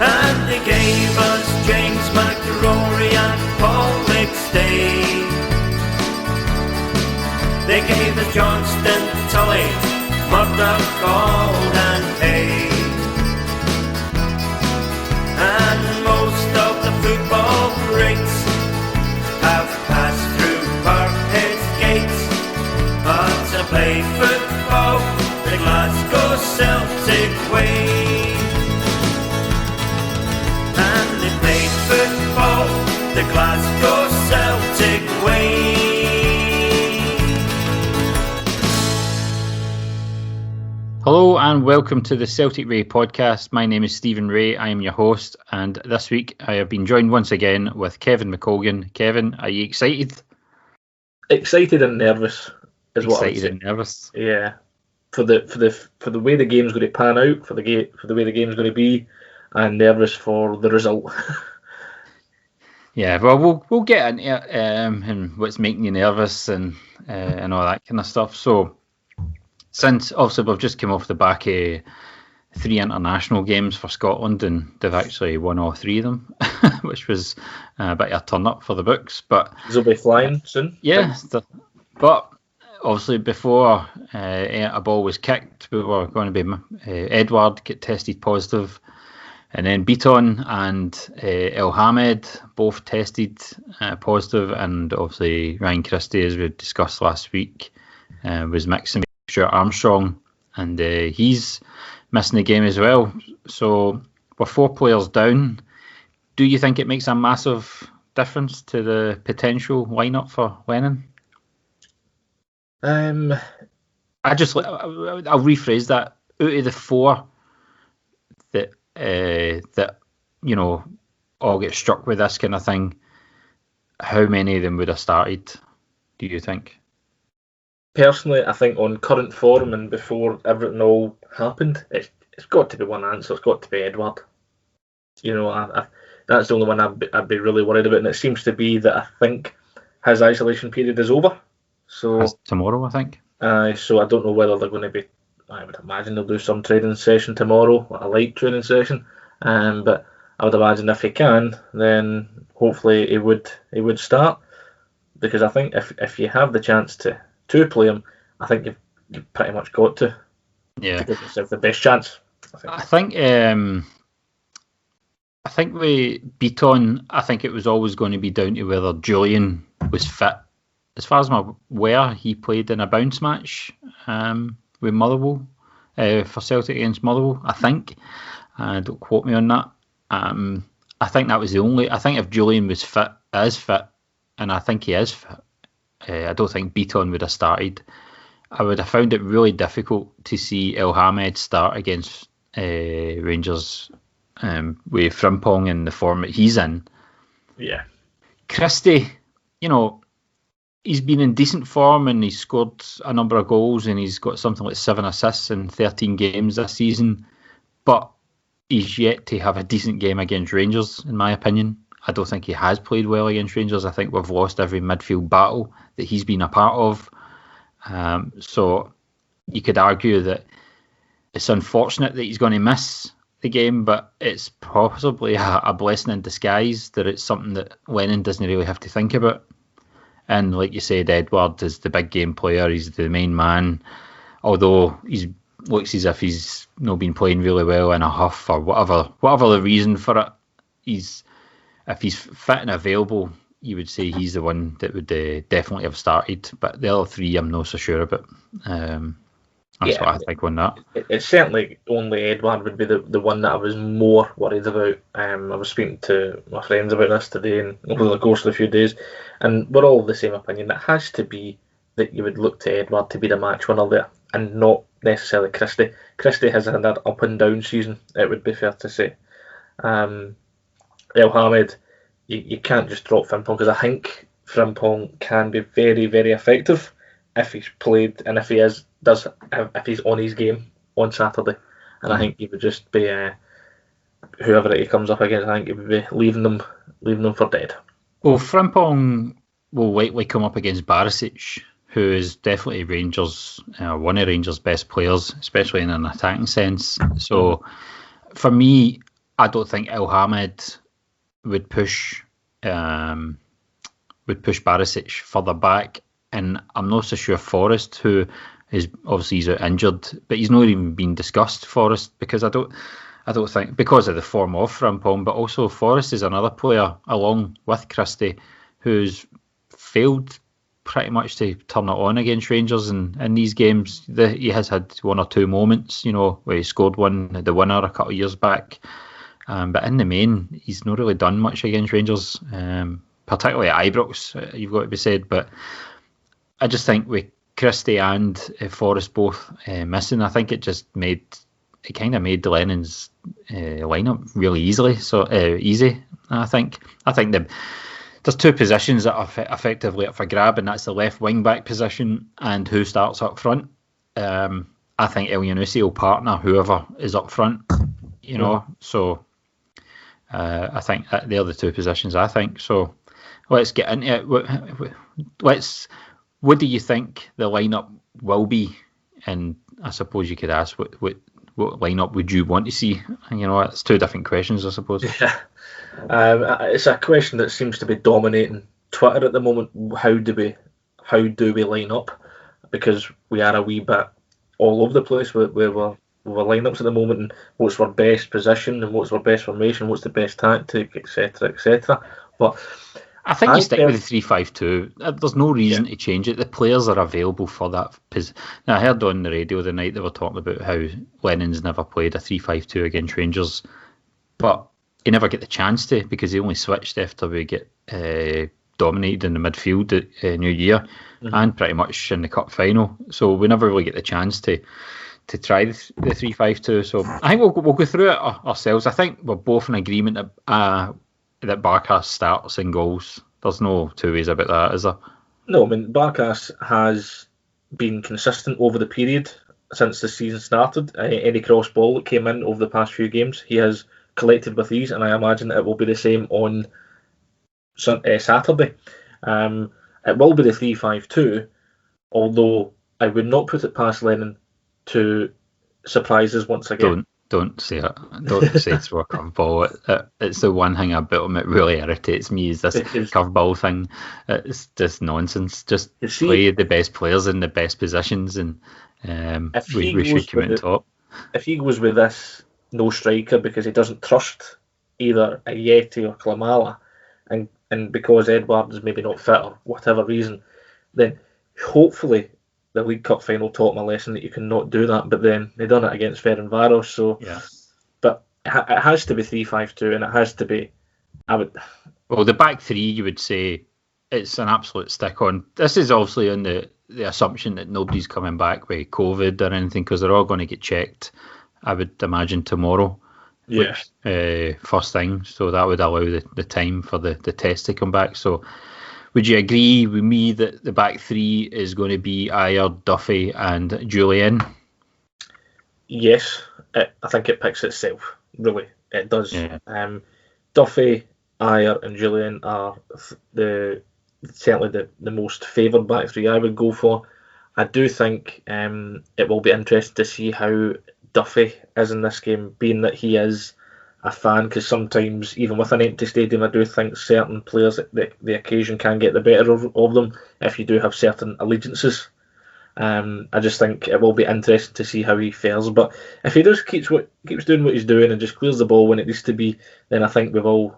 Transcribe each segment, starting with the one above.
And they gave us James McRory and Paul McStay. They gave us Johnston, Tully, Murdoch, Gold and Hay. And most of the football greats have passed through Parkhead's gates. But to play football the Glasgow Celtic way. And they played football the Glasgow Celtic way. Hello and welcome to the Celtic Ray podcast. My name is Stephen Ray. I am your host, and this week I have been joined once again with Kevin McColgan. Kevin, are you excited? Excited and nervous is what I would say. Excited and nervous. Yeah, for the way the game's going to pan out, for the way the game's going to be, and nervous for the result. Yeah, well, we'll get into it and what's making you nervous and all that kind of stuff. So, since obviously we've just come off the back of 3 international games for Scotland, and they've actually won all 3 of them, which was a bit of a turn up for the books. But they'll be flying soon. Yeah, but obviously before a ball was kicked, we were going to be Edward get tested positive, and then Beaton and El Hamed both tested positive, and obviously Ryan Christie, as we discussed last week, was mixing. Stuart Armstrong, and he's missing the game as well. So we're 4 players down. Do you think it makes a massive difference to the potential lineup for Lennon? I'll rephrase that. Out of the 4 that you know all get struck with this kind of thing, how many of them would have started, do you think? Personally, I think on current form and before everything all happened, it's got to be one answer. It's got to be Edward. You know, that's the only one I'd be really worried about, and it seems to be that I think his isolation period is over. So that's tomorrow, I think. So I don't know whether they're going to be. I would imagine they'll do some training session tomorrow, a light training session. But I would imagine if he can, then hopefully he would start, because I think if you have the chance to play him, I think you've pretty much got to. Yeah. To give yourself the best chance. I think with Beaton, I think it was always going to be down to whether Julian was fit. As far as I'm aware, he played in a bounce match with Motherwell for Celtic against Motherwell, I think. Don't quote me on that. I think that was the only. I think if Julian was fit, and I think he is fit, I don't think Beaton would have started. I would have found it really difficult to see El Hamed start against Rangers with Frimpong in the form that he's in. Yeah. Christie, you know, he's been in decent form and he's scored a number of goals and he's got something like 7 assists in 13 games this season, but he's yet to have a decent game against Rangers, in my opinion. I don't think he has played well against Rangers. I think we've lost every midfield battle that he's been a part of. So you could argue that it's unfortunate that he's going to miss the game, but it's possibly a blessing in disguise that it's something that Lennon doesn't really have to think about. And like you said, Edward is the big game player. He's the main man. Although he looks as if he's not been playing really well in a huff or whatever the reason for it. If he's fit and available, you would say he's the one that would definitely have started. But the other 3, I'm not so sure about. That's what I think on that. It's certainly only Edward would be the one that I was more worried about. I was speaking to my friends about this today and over the course of a few days, and we're all of the same opinion. It has to be that you would look to Edward to be the match winner there, and not necessarily Christie. Christie has had that up and down season, it would be fair to say. El Hamed, you can't just drop Frimpong, because I think Frimpong can be very, very effective if he's played and if he's on his game on Saturday. And I think he would just be whoever he comes up against. I think he would be leaving them for dead. Well, Frimpong will likely come up against Barisic, who is definitely one of Rangers' best players, especially in an attacking sense. So for me, I don't think Ilhamid would push Barisic further back, and I'm not so sure Forrest, who is obviously he's injured, but he's not even been discussed. Forrest, because I don't think, because of the form of Frimpong, but also Forrest is another player along with Christie who's failed pretty much to turn it on against Rangers in these games. He has had one or two moments, where he scored the winner a couple of years back. But in the main, he's not really done much against Rangers, particularly at Ibrox, you've got to be said. But I just think with Christie and Forrest both missing, I think it kind of made Lennon's lineup really easy. I think there's two positions that are effectively up for grab, and that's the left wing back position and who starts up front. I think El Yunusi will partner whoever is up front, So I think they're the two positions. I think so. Let's get into it. What do you think the lineup will be? And I suppose you could ask what lineup would you want to see? It's two different questions, I suppose. Yeah. It's a question that seems to be dominating Twitter at the moment. How do we line up? Because we are a wee bit all over the place with our lineups at the moment, and what's our best position and what's our best formation, what's the best tactic, etc., etc. But I think you stick with the 3-5-2. There's no reason to change it. The players are available for that. Now, I heard on the radio the night they were talking about how Lennon's never played a 3-5-2 against Rangers, but he never get the chance to, because he only switched after we get dominated in the midfield at New Year, and pretty much in the cup final. So we never really get the chance to try the 3-5-2. So I think we'll go through it ourselves. I think we're both in agreement that Barkas starts and goals. There's no two ways about that, is there? No, I mean, Barkas has been consistent over the period since the season started. Any cross ball that came in over the past few games, he has collected with ease, and I imagine it will be the same on Saturday. It will be the 3-5-2, although I would not put it past Lennon to surprise us once again. Don't say it. Don't say throw a curveball. It's the one thing about him that really irritates me, is this curveball thing. It's just nonsense. Just play the best players in the best positions, and we should come out on top. If he goes with this no striker because he doesn't trust either Ayeti or Klamala, and because Edward is maybe not fit or whatever reason, then hopefully the League Cup final taught my lesson that you cannot do that. But then they done it against Ferencváros, so yeah. But it has to be 3-5-2, and it has to be. Well, the back three, you would say it's an absolute stick on. This is obviously on the assumption that nobody's coming back with COVID or anything, because they're all going to get checked, I would imagine, tomorrow. Yeah. First thing, so that would allow the time for the test to come back. So would you agree with me that the back three is going to be Ayer, Duffy and Julian? Yes, I think it picks itself, really. It does. Yeah. Duffy, Ayer and Julian are certainly the most favoured back three I would go for. I do think it will be interesting to see how Duffy is in this game, being that he is a fan, because sometimes, even with an empty stadium, I do think certain players, the occasion can get the better of them if you do have certain allegiances. I just think it will be interesting to see how he fares. But if he just keeps doing what he's doing and just clears the ball when it needs to be, then I think we will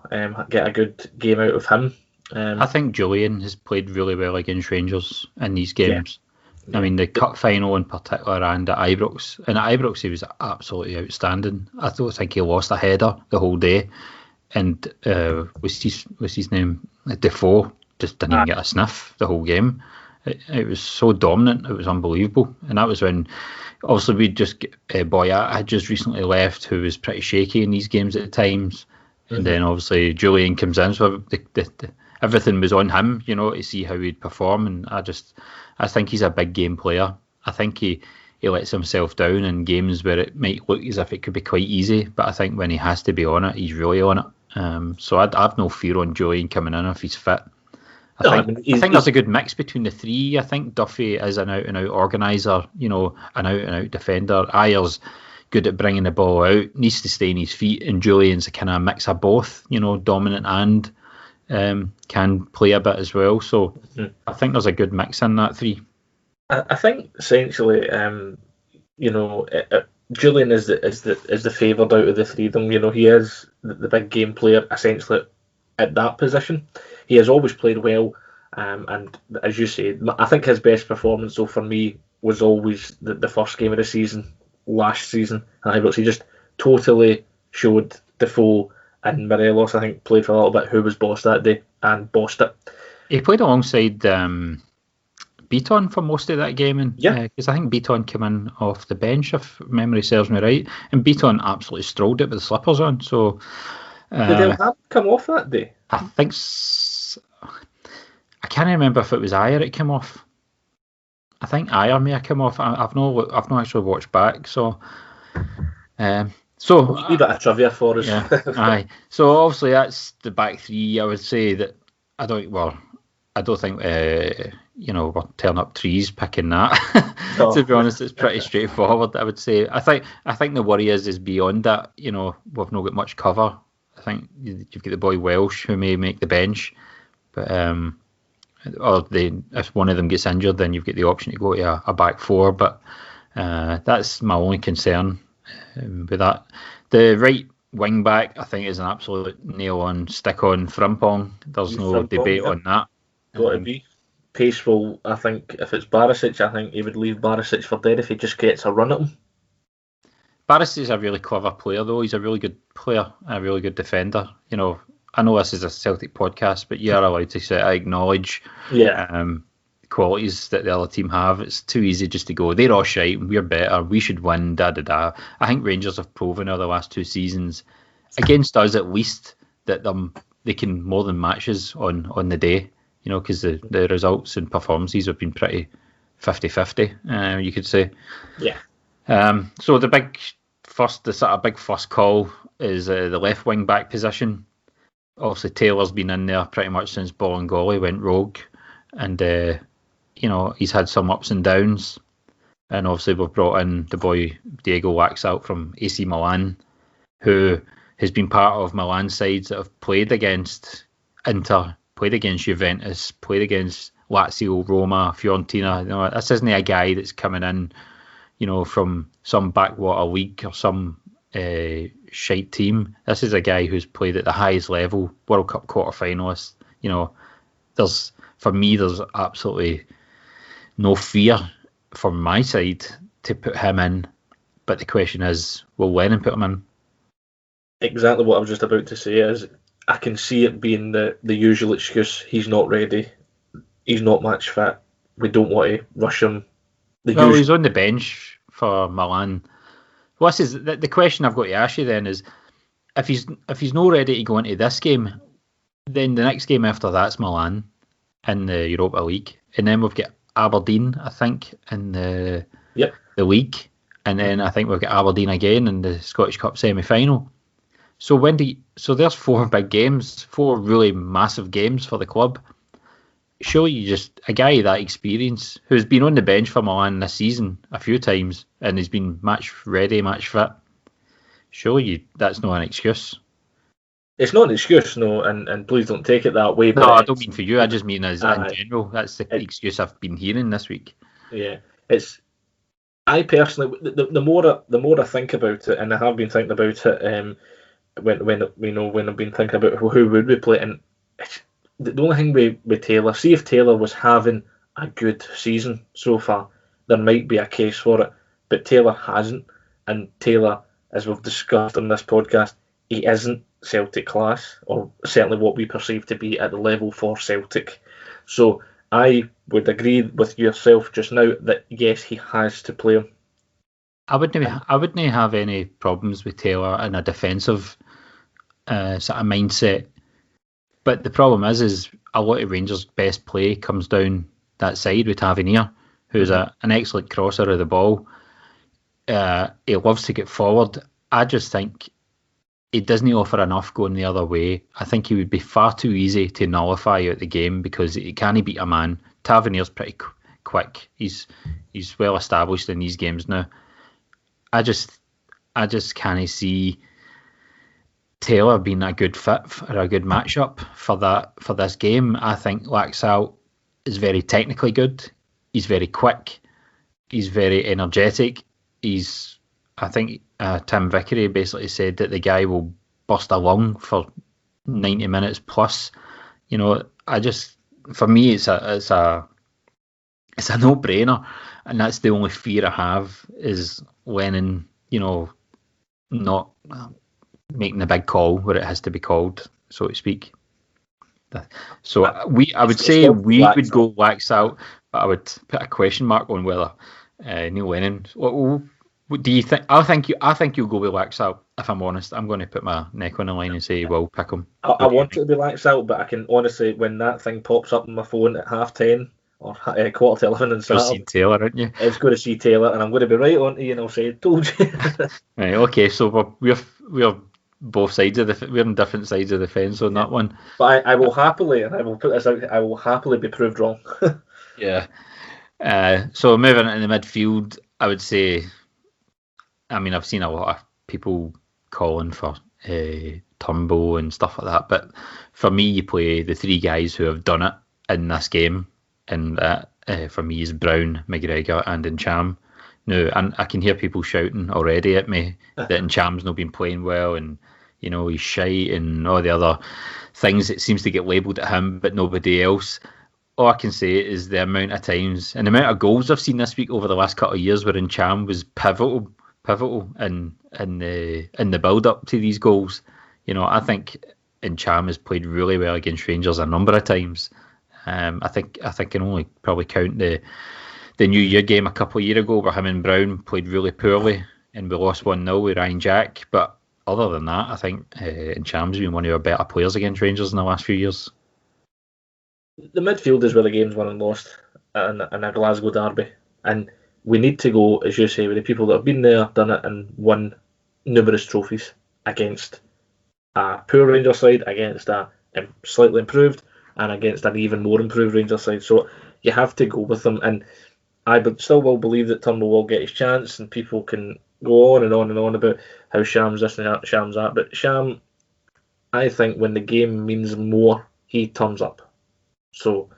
get a good game out of him. I think Julian has played really well against Rangers in these games. Yeah. I mean, the cup final in particular, and at Ibrox. And at Ibrox, he was absolutely outstanding. I don't think he lost a header the whole day. And what's his name? Defoe just didn't even get a sniff the whole game. It was so dominant. It was unbelievable. And that was when, obviously, Boyat had just recently left, who was pretty shaky in these games at times. Mm-hmm. And then, obviously, Julian comes in, so everything was on him, to see how he'd perform. And I think he's a big game player. I think he lets himself down in games where it might look as if it could be quite easy, but I think when he has to be on it, he's really on it. So I'd have no fear on Julian coming in if he's fit. I think there's a good mix between the three. I think Duffy is an out-and-out organiser, an out-and-out defender. Ayer's good at bringing the ball out, needs to stay on his feet, and Julian's a kind of mix of both, dominant and can play a bit as well. So I think there's a good mix in that three. I think essentially, Julian is the favoured out of the three of them. He is the big game player essentially at that position. He has always played well, and as you say, I think his best performance, though, for me, was always the first game of the season last season. And he just totally showed Defoe and Morelos, I think, played for a little bit who was boss that day and bossed it. He played alongside Beaton for most of that game, and because I think Beaton came in off the bench, if memory serves me right, and Beaton absolutely strolled it with the slippers on. So did El Hab come off that day? I think I can't remember if it was Ayer that came off. I think Ayer may have come off. I've not actually watched back. So a wee bit of trivia for us. Yeah, aye. So obviously that's the back three. I would say that I don't think we're tearing up trees picking that. To be honest, it's pretty straightforward. I would say. I think the worry is beyond that. We've not got much cover. I think you've got the boy Welsh who may make the bench, but if one of them gets injured, then you've got the option to go to a back four. But that's my only concern with that. The right wing back, I think, is an absolute nail-on, stick-on Frimpong. There's no debate on that. Got to be. Pace will, I think, if it's Barisic, I think he would leave Barisic for dead if he just gets a run at him. Barisic is a really clever player, though. He's a really good player, a really good defender. I know this is a Celtic podcast, but you are allowed to acknowledge qualities that the other team have. It's too easy just to go, they're all shite, we're better, we should win, da-da-da. I think Rangers have proven over the last 2 seasons, against us at least, that they can more than match us on the day, because the results and performances have been pretty 50-50, you could say. Yeah. So the big first call is the left wing back position. Obviously, Taylor's been in there pretty much since Bolingoli went rogue, and he's had some ups and downs. And obviously, we've brought in the boy Diego Laxalt from AC Milan, who has been part of Milan sides that have played against Inter, played against Juventus, played against Lazio, Roma, Fiorentina. This isn't a guy that's coming in, from some backwater league or some shite team. This is a guy who's played at the highest level, World Cup quarter-finalist. There's absolutely no fear from my side to put him in. But the question is, will Lennon put him in? Exactly what I was just about to say is, I can see it being the usual excuse. He's not ready. He's not match fit. We don't want to rush him. He's on the bench for Milan. Well, this is the question I've got to ask you then is, if he's not ready to go into this game, then the next game after that's Milan in the Europa League, and then we've got Aberdeen, I think, in the league, and then I think we've got Aberdeen again in the Scottish Cup semi-final. So there's 4 big games, 4 really massive games for the club. Surely a guy that experience, who's been on the bench for Milan this season a few times, and he's been match ready, match fit, surely that's not an excuse. It's not an excuse, no, and please don't take it that way. No, I don't mean for you, I just mean as in general. That's the excuse I've been hearing this week. Yeah, I personally, the more I think about it, and I have been thinking about it, when I've been thinking about who would we play, and the only thing with Taylor, see if Taylor was having a good season so far, there might be a case for it, but Taylor hasn't, and Taylor, as we've discussed on this podcast, he isn't Celtic class, or certainly what we perceive to be at the level for Celtic. So I would agree with yourself just now that yes, he has to play him. I wouldn't have any problems with Taylor in a defensive sort of mindset. But the problem is a lot of Rangers' best play comes down that side with Tavernier, who's an excellent crosser of the ball. He loves to get forward. I just think he doesn't offer enough going the other way. I think he would be far too easy to nullify out the game because he can't beat a man. Tavernier's pretty quick. He's well established in these games now. I I just can't see Taylor being a good fit or a good matchup for this game. I think Laxalt is very technically good. He's very quick. He's very energetic. I think Tim Vickery basically said that the guy will bust a lung for 90 minutes plus. For me, it's a no-brainer, and that's the only fear I have is Lennon, not making the big call where it has to be called, so to speak. So I would say we would go Laxalt, but I would put a question mark on whether Neil Lennon. What do you think? I think you'll go with Laxalt. If I'm honest, I'm going to put my neck on the line and say we'll pick him. I want it to be Laxalt, but I can honestly, when that thing pops up on my phone at 10:30 or 11:15 on Saturday, Taylor, aren't you? It's going to see Taylor, and I'm going to be right on to you, and I'll say, "Told you." Right. Okay. So we're both sides of we're on different sides of the fence on that one. But I will happily, and I will put this out, I will happily be proved wrong. Yeah. So moving into the midfield, I would say, I've seen a lot of people calling for Turnbull and stuff like that, but for me, you play the three guys who have done it in this game, and that for me is Brown, McGregor, and Ncham. Now, and I can hear people shouting already at me that Ncham's not been playing well, and he's shite and all the other things that seems to get labelled at him, but nobody else. All I can say is the amount of times and the amount of goals I've seen this week over the last couple of years where Ncham was pivotal in the build up to these goals. I think Ncham has played really well against Rangers a number of times. I think I can only probably count the New Year game a couple of years ago where him and Brown played really poorly and we lost 1-0 with Ryan Jack. But other than that, I think Ncham's been one of our better players against Rangers in the last few years. The midfield is where the game's won and lost in a Glasgow Derby, and we need to go, as you say, with the people that have been there, done it, and won numerous trophies against a poor Rangers side, against a slightly improved, and against an even more improved Rangers side. So you have to go with them, and I still will believe that Turnbull will get his chance, and people can go on and on and on about how Sham's this and that, Sham's that. But Sham, I think when the game means more, he turns up. So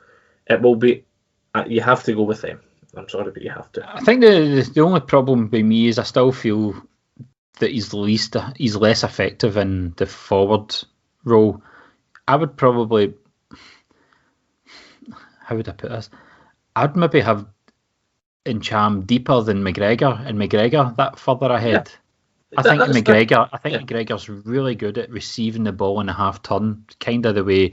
it will be, you have to go with them. I'm sorry, but you have to. I think the only problem by me is I still feel that he's less effective in the forward role. I would probably, how would I put this? I'd maybe have Ncham deeper than McGregor, and McGregor that further ahead. Yeah. I think McGregor's really good at receiving the ball in a half turn, kind of the way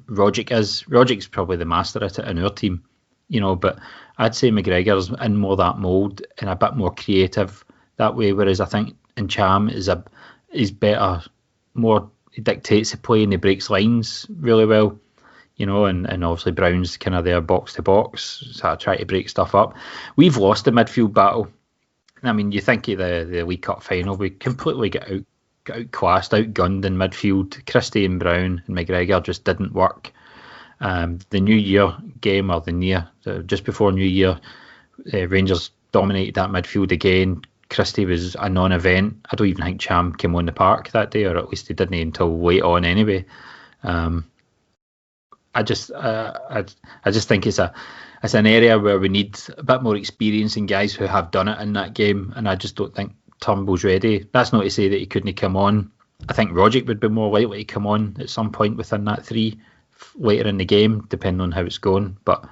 Rogic is. Rogic's probably the master at it in our team, but I'd say McGregor's in more that mould and a bit more creative that way, whereas I think Ncham is better, more, he dictates the play and he breaks lines really well, and obviously Brown's kind of there box to box, so I try to break stuff up. We've lost the midfield battle. You think of the League Cup final, we completely got outclassed, outgunned in midfield. Christie and Brown and McGregor just didn't work. The New Year game, or just before New Year, Rangers dominated that midfield again. Christie was a non-event. I don't even think Cham came on the park that day, or at least he didn't until late on anyway. I just think it's an area where we need a bit more experience in guys who have done it in that game, and I just don't think Turnbull's ready. That's not to say that he couldn't come on. I think Rogic would be more likely to come on at some point within that three later in the game, depending on how it's going. But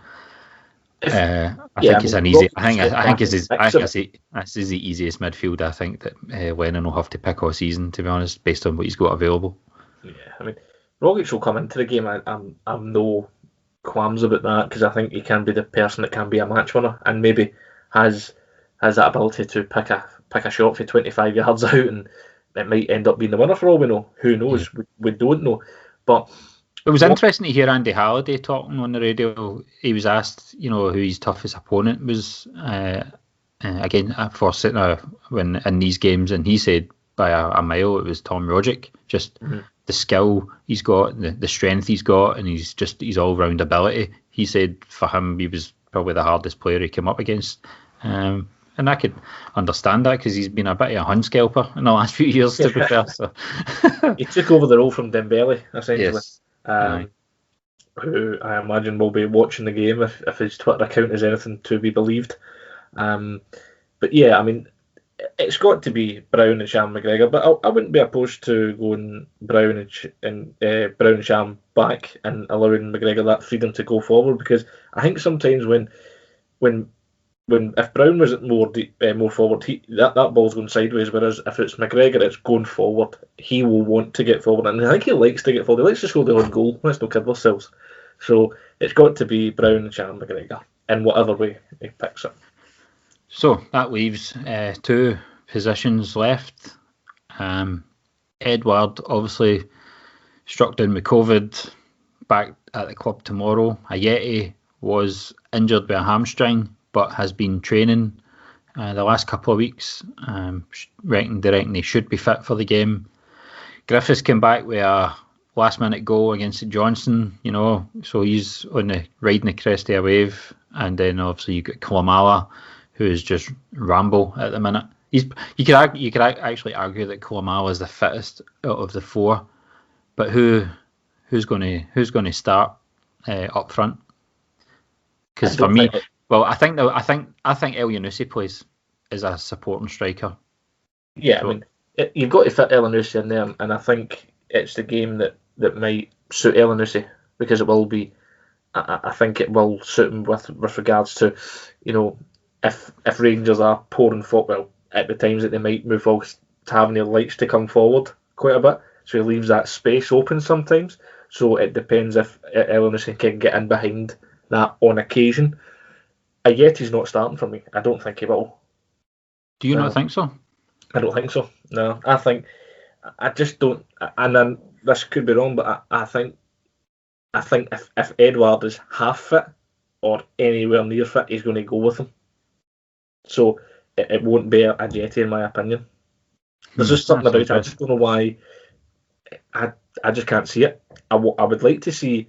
I think it's an easy. I think this is the easiest midfield. I think that Lennon will have to pick all season, to be honest, based on what he's got available. Yeah, Rogic will come into the game. I'm no qualms about that, because I think he can be the person that can be a match winner, and maybe has that ability to pick a shot for 25 yards out, and it might end up being the winner for all we know. Who knows? Yeah. We don't know. But it was interesting to hear Andy Halliday talking on the radio. He was asked, who his toughest opponent was again for sitting when in these games, and he said by a mile it was Tom Rogic. Just the skill he's got, the strength he's got, and his all round ability. He said for him he was probably the hardest player he came up against. And and I could understand that because he's been a bit of a hunskelper in the last few years, to be fair. So he took over the role from Dembele, essentially. yes, Who I imagine will be watching the game if his Twitter account is anything to be believed. But yeah, I mean, it's got to be Brown and Sham McGregor, but I wouldn't be opposed to going Brown and Brown and Sham back and allowing McGregor that freedom to go forward, because I think sometimes when if Brown was more forward, that ball's going sideways, whereas if it's McGregor, it's going forward. He will want to get forward, and I think he likes to get forward. He likes to score the own goal. Let's not kid ourselves. So it's got to be Brown and Sham McGregor in whatever way he picks it. So that leaves two positions left. Edouard obviously struck down with COVID, back at the club tomorrow. Ayeti was injured by a hamstring, but has been training the last couple of weeks. They reckon he should be fit for the game. Griffiths came back with a last-minute goal against St Johnstone, so he's riding the crest of a wave. And then obviously you got Kouamala, who is just Rambo at the minute. You could actually argue that Kouamala is the fittest out of the four, but who's going to start up front? Because for me, I think El Yunusi plays as a supporting striker. Yeah, so, I mean, you've got to fit El Yunusi in there, and I think it's the game that might suit El Yunusi, because it will be. I think it will suit him with regards to, if Rangers are pouring forward, at the times that they might move forward, to having their lights to come forward quite a bit, so he leaves that space open sometimes. So it depends if El Yunusi can get in behind that on occasion. Ayeti's not starting for me. I don't think he will. Do you not think so? I don't think so. No, I just don't. And then this could be wrong, but I think if Edouard is half fit or anywhere near fit, he's going to go with him. So it won't be a Ayeti, in my opinion. There's just something about it. I just don't know why. I just can't see it. I would like to see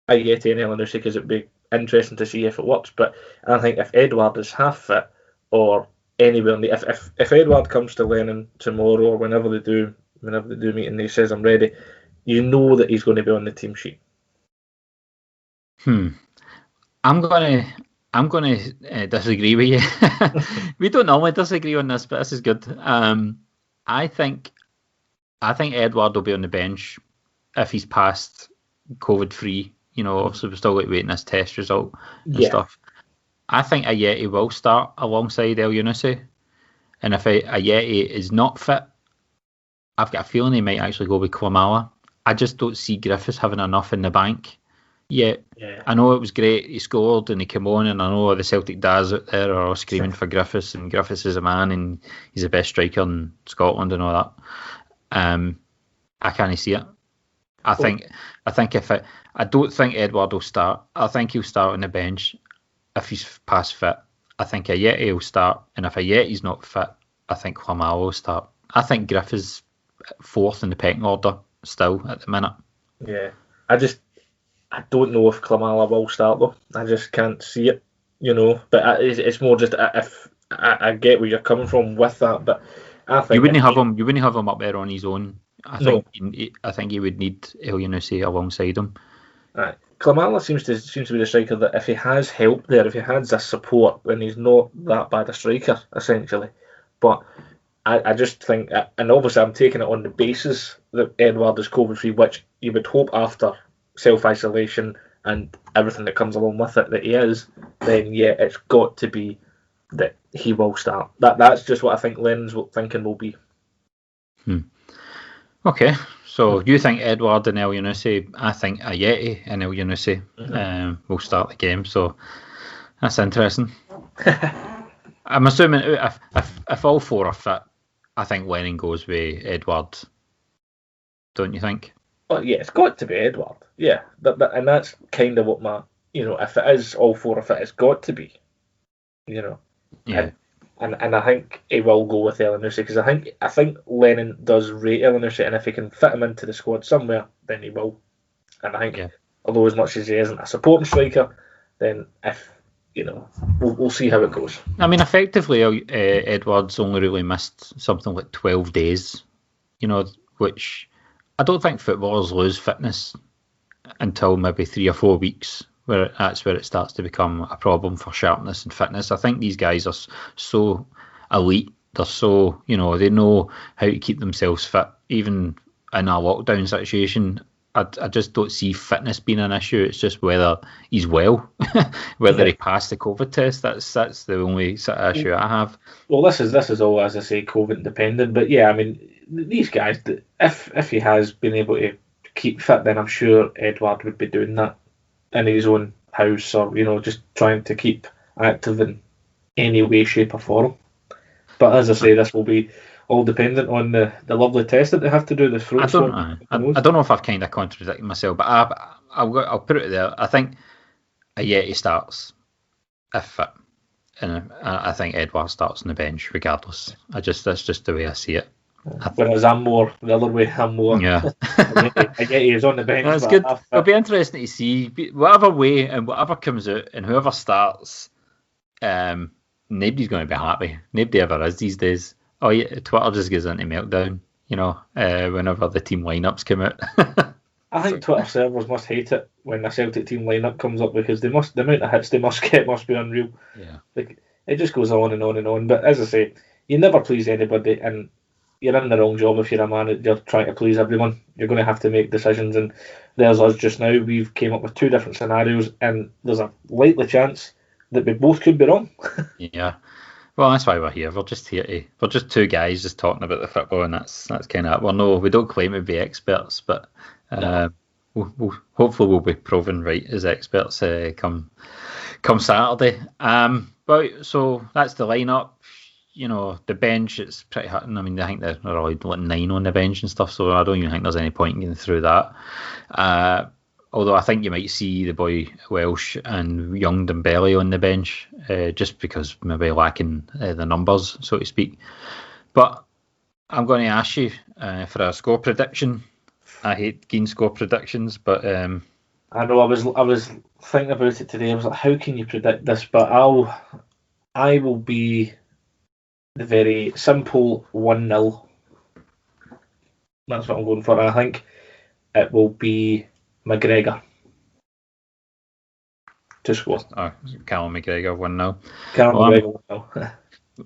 Ayeti and El Yunusi, because it'd be interesting to see if it works. But I think if Edouard is half fit or anywhere near, if Edouard comes to Lennon tomorrow or whenever they do meet and he says I'm ready, you know that he's going to be on the team sheet. I'm going to disagree with you. We don't normally disagree on this, but this is good. I think Edouard will be on the bench if he's passed COVID free. Obviously we've still got to wait on this test result and stuff. I think Ayeti will start alongside El Yunusi, and if Ayeti is not fit, I've got a feeling he might actually go with Kouamala. I just don't see Griffiths having enough in the bank yet. Yeah. I know it was great, he scored and he came on, and I know the Celtic dads out there are all screaming for Griffiths, and Griffiths is a man and he's the best striker in Scotland and all that. I can't see it. I don't think Edouard will start. I think he'll start on the bench if he's past fit. I think Ayeti will start, and if Ayeti's not fit, I think Kouamala will start. I think Griffiths fourth in the pecking order still at the minute. Yeah, I don't know if Kouamala will start though. I just can't see it, But it's more just if I get where you're coming from with that, but I think you wouldn't have him up there on his own. I think he would need El Yunusi alongside him. Right. Kouamala seems to be the striker that if he has help there, if he has a support, then he's not that bad a striker, essentially. But I just think, and obviously I'm taking it on the basis that Edouard is COVID-free, which you would hope after self-isolation and everything that comes along with it that he is, then yeah, it's got to be that he will start. That's just what I think Lennon's thinking will be. Okay, so you think Edouard and El Yunusi? I think Ayeti and El Yunusi will start the game. So that's interesting. I'm assuming if all four are fit, I think Lennon goes with Edouard. Don't you think? Oh yeah, it's got to be Edouard. Yeah, and that's kind of what my if it is all four of it, it's got to be. Yeah. And I think he will go with El Yunusi, because I think Lennon does rate El Yunusi, and if he can fit him into the squad somewhere, then he will. And I think, although as much as he isn't a supporting striker, then if we'll see how it goes. I mean, effectively, Edwards only really missed something like 12 days, which I don't think footballers lose fitness until maybe 3 or 4 weeks, that's where it starts to become a problem for sharpness and fitness. I think these guys are so elite. They're so, they know how to keep themselves fit, even in a lockdown situation. I just don't see fitness being an issue. It's just whether he's well, whether he passed the COVID test. That's the only sort of issue I have. Well, this is all, as I say, COVID dependent. But yeah, I mean, these guys, if he has been able to keep fit, then I'm sure Edward would be doing that in his own house, or just trying to keep active in any way, shape, or form. But as I say, this will be all dependent on the lovely test that they have to do. The throat swab. I don't know if I've kind of contradicted myself, but I'll put it there. I think Ajeti starts if fit, and I think Edouard starts on the bench regardless. That's just the way I see it. Whereas I'm more the other way. I'm more. Yeah. Ajeti is on the bench. That's good. It'll be interesting to see whatever way and whatever comes out and whoever starts. Nobody's going to be happy. Nobody ever is these days. Oh yeah, Twitter just goes into meltdown, whenever the team lineups come out. I think Twitter servers must hate it when a Celtic team lineup comes up, because the amount of hits they must get must be unreal. Yeah. Like, it just goes on and on and on. But as I say, you never please anybody, and you're in the wrong job if you're a manager trying to please everyone. You're going to have to make decisions, and there's us just now. We've came up with 2 different scenarios, and there's a likely chance that we both could be wrong. Yeah. Well, that's why we're here. We're just 2 guys just talking about the football, and that's kind of it. We don't claim to be experts, but hopefully we'll be proven right as experts come Saturday. But so that's the lineup. The bench, it's pretty hard. I mean, I think they're allowed 9 on the bench and stuff, so I don't even think there's any point in getting through that. Although I think you might see the boy Welsh and young Dembele on the bench, just because maybe lacking the numbers, so to speak. But I'm going to ask you for a score prediction. I hate giving score predictions, but I know I was thinking about it today. I was like, how can you predict this? But I will be the very simple 1-0. That's what I'm going for. And I think it will be McGregor to score. Callum McGregor 1-0. Callum McGregor 1-0.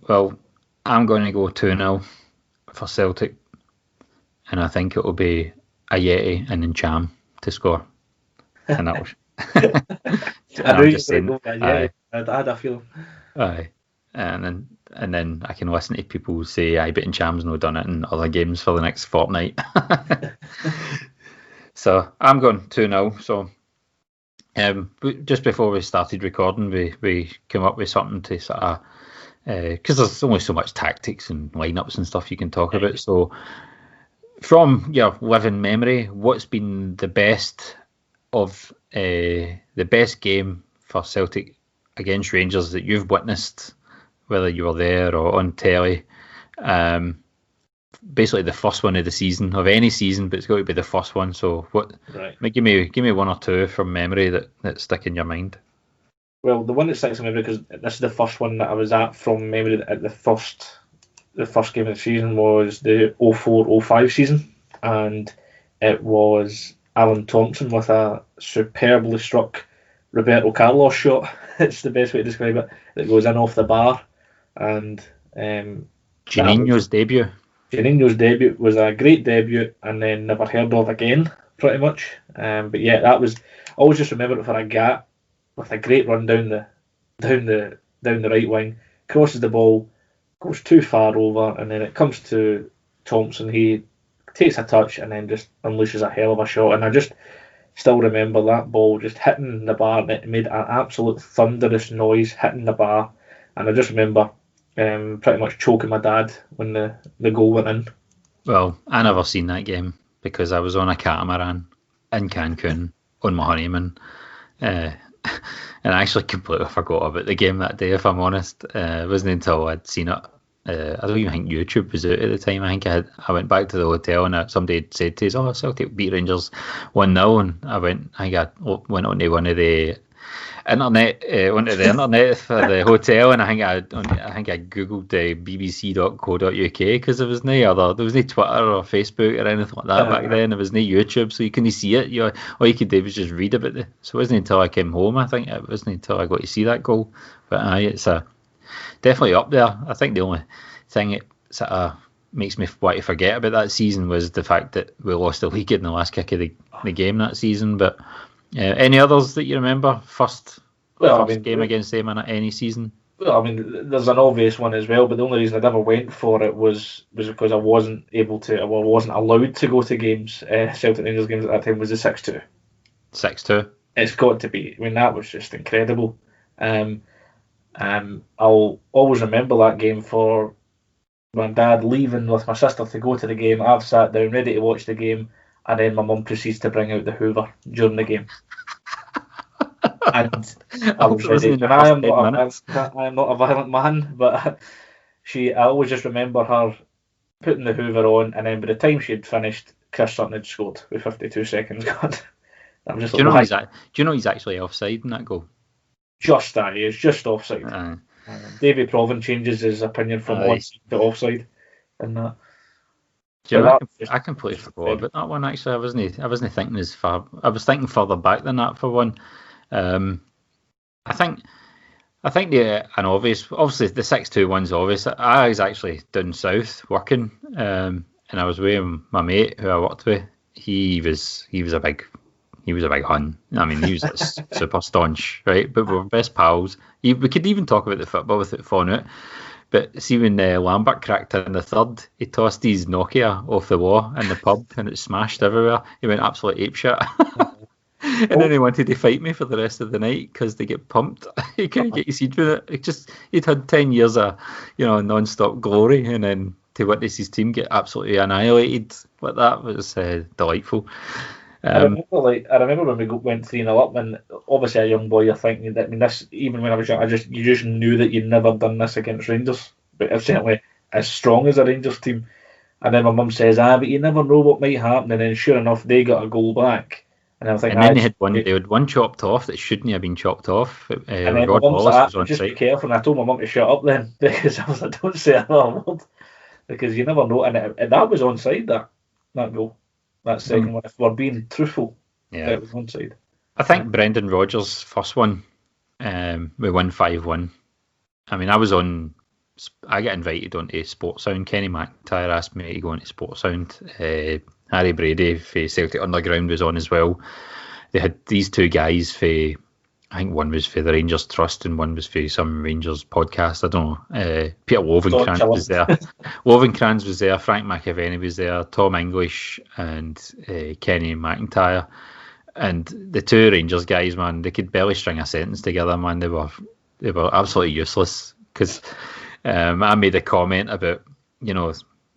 Well, I'm going to go 2-0 for Celtic, and I think it will be Ajeti and then Cham to score. And that was. I knew you were going to go. I had a feeling. Aye, and then I can listen to people say, "I bet Cham's not done it in other games for the next fortnight." So I'm going 2-0. So just before we started recording, we came up with something to sort of, because there's only so much tactics and lineups and stuff you can talk about. So from your living memory, what's been the best game for Celtic against Rangers that you've witnessed, whether you were there or on telly? Basically the first one of the season, of any season, but it's got to be the first one. So what? Right. Give me 1 or 2 from memory that stick in your mind. Well, the one that sticks in memory, because this is the first one that I was at from memory, at the first game of the season was the 04-05 season, and it was Alan Thompson with a superbly struck Roberto Carlos shot. It's the best way to describe it. That goes in off the bar, and Juninho's debut. Juninho's debut was a great debut, and then never heard of again, pretty much. But yeah, that was. I always just remember it for a gap with a great run down the right wing, crosses the ball, goes too far over, and then it comes to Thompson. He takes a touch and then just unleashes a hell of a shot. And I just still remember that ball just hitting the bar, and it made an absolute thunderous noise hitting the bar. And I just remember pretty much choking my dad when the goal went in. Well, I never seen that game because I was on a catamaran in Cancun on my honeymoon. And I actually completely forgot about the game that day, if I'm honest. It wasn't until I'd seen it. I don't even think YouTube was out at the time. I think I went back to the hotel and somebody had said to us, "Oh, Celtic beat Rangers 1-0," and I went on to one of the internet, onto the internet for the hotel, and I think I googled bbc.co.uk because there was no Twitter or Facebook or anything like that back then. There was no YouTube, so you couldn't see it. All you could do was just read about it. So it wasn't until I came home, I think it wasn't until I got to see that goal. But it's definitely up there. I think the only thing it sort of makes me want to forget about that season was the fact that we lost the league in the last kick of the game that season. But any others that you remember? First game against them in any season? Well, I mean, there's an obvious one as well, but the only reason I never went for it was because I wasn't allowed to go to games, Celtic Rangers games at that time, was the 6-2. 6-2? It's got to be. I mean, that was just incredible. I'll always remember that game for my dad leaving with my sister to go to the game. I've sat down ready to watch the game, and then my mum proceeds to bring out the Hoover during the game. And I was ready. And I am not a violent man, but I always just remember her putting the Hoover on, and then by the time she had finished, Chris Sutton had scored with 52 seconds gone. I'm just do you know he's actually offside in that goal? Just that, he is just offside. Davy Provan changes his opinion from onside to offside, and that. I completely forgot about that one. Actually, I wasn't thinking as far. I was thinking further back than that for one. I think obviously the 6-2 one's obvious. I was actually down south working, and I was with my mate who I worked with. He was a big hun. I mean, he was super staunch, right? But we were best pals. We could even talk about the football without falling out. But see, when Lambert cracked in the third, he tossed his Nokia off the wall in the pub and it smashed everywhere. He went absolute apeshit. And then he wanted to fight me for the rest of the night because they get pumped. He couldn't get his head with it. He'd had 10 years of non-stop glory, and then to witness his team get absolutely annihilated like that was delightful. I remember when we went 3-0 up, and obviously a young boy, you're thinking that, I mean, this, even when I was young, you just knew that you'd never done this against Rangers, but it's certainly as strong as a Rangers team. And then my mum says, but you never know what might happen, and then sure enough, they got a goal back. And I'm thinking, and then they had one chopped off that shouldn't have been chopped off. And then Rod Wallace was on just site. Be careful, and I told my mum to shut up then, because I was like, don't say another word, because you never know. And that was onside, that goal. That second one, if we're being truthful, it was onside. I think Brendan Rodgers' first one, we won 5-1. I mean, I get invited onto Sports Sound. Kenny McIntyre asked me to go into Sports Sound. Harry Brady for Celtic Underground was on as well. They had these two guys for, I think one was for the Rangers Trust and one was for some Rangers podcast. I don't know. Peter Lovenkrands was there. Lovenkrands was there. Frank McAvenny was there. Tom English and Kenny McIntyre. And the two Rangers guys, man, they could barely string a sentence together, man. They were absolutely useless because I made a comment about,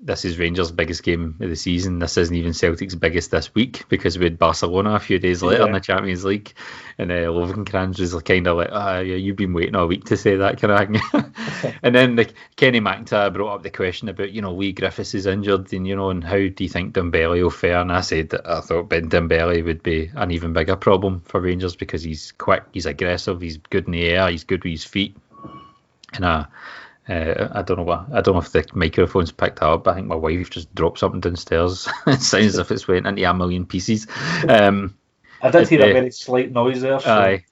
this is Rangers' biggest game of the season. This isn't even Celtic's biggest this week because we had Barcelona a few days later in the Champions League. And Lovenkrands was kind of like, you've been waiting all week to say that kind of thing. And then Kenny McIntyre brought up the question about, Lee Griffiths is injured and how do you think Dembele will fare? And I said that I thought Ben Dembele would be an even bigger problem for Rangers because he's quick, he's aggressive, he's good in the air, he's good with his feet. And I don't know if the microphone's picked up, but I think my wife just dropped something downstairs. It sounds as if it's went into a million pieces. I did hear a very slight noise there. So. Aye.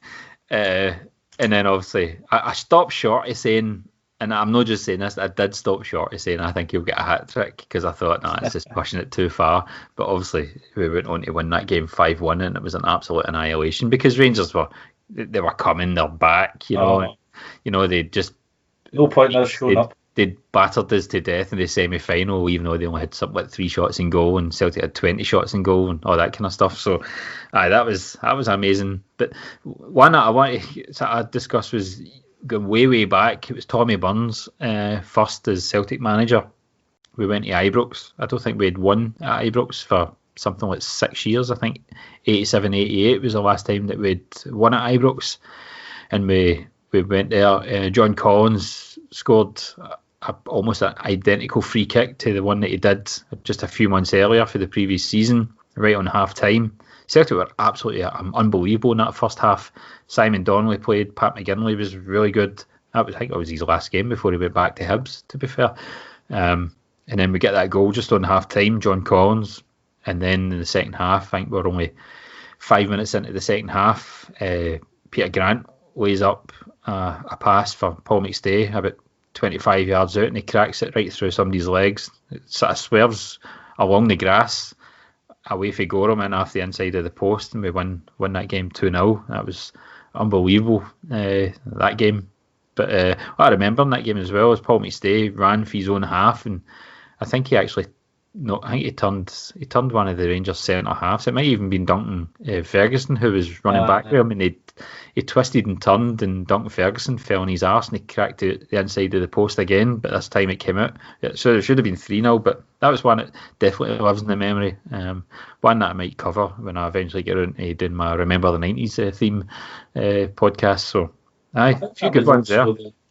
And then obviously I stopped short of saying, and I'm not just saying this, I did stop short of saying I think he'll get a hat trick because I thought, it's just pushing it too far. But obviously we went on to win that game 5-1 and it was an absolute annihilation because Rangers were coming, they're back, they just. No point in us showing up. They battered us to death in the semi-final, even though they only had something like 3 shots in goal, and Celtic had 20 shots in goal and all that kind of stuff. So, that was amazing. But one that I want to discuss was going way back. It was Tommy Burns first as Celtic manager. We went to Ibrox. I don't think we had won at Ibrox for something like 6 years. I think 87, 88 was the last time that we'd won at Ibrox, and we went there. John Collins scored almost an identical free kick to the one that he did just a few months earlier for the previous season, right on half time. Celtic were absolutely unbelievable in that first half. Simon Donnelly played. Pat McGinley was really good. I think it was his last game before he went back to Hibs, to be fair. And then we get that goal just on half time, John Collins. And then in the second half, I think we're only 5 minutes into the second half, Peter Grant lays up a pass for Paul McStay about 25 yards out, and he cracks it right through somebody's legs. It sort of swerves along the grass away from Gorham and off the inside of the post, and we win that game 2-0. That was unbelievable, that game. But what I remember in that game as well is Paul McStay ran for his own half, and I think I think he turned one of the Rangers centre halves. It might even been Duncan Ferguson who was running back with him, and he twisted and turned, and Duncan Ferguson fell on his arse and he cracked it the inside of the post again. But this time it came out, so it should have been 3-0. But that was one that definitely lives in the memory. One that I might cover when I eventually get around to doing my Remember the 90s theme podcast. So a few good ones there.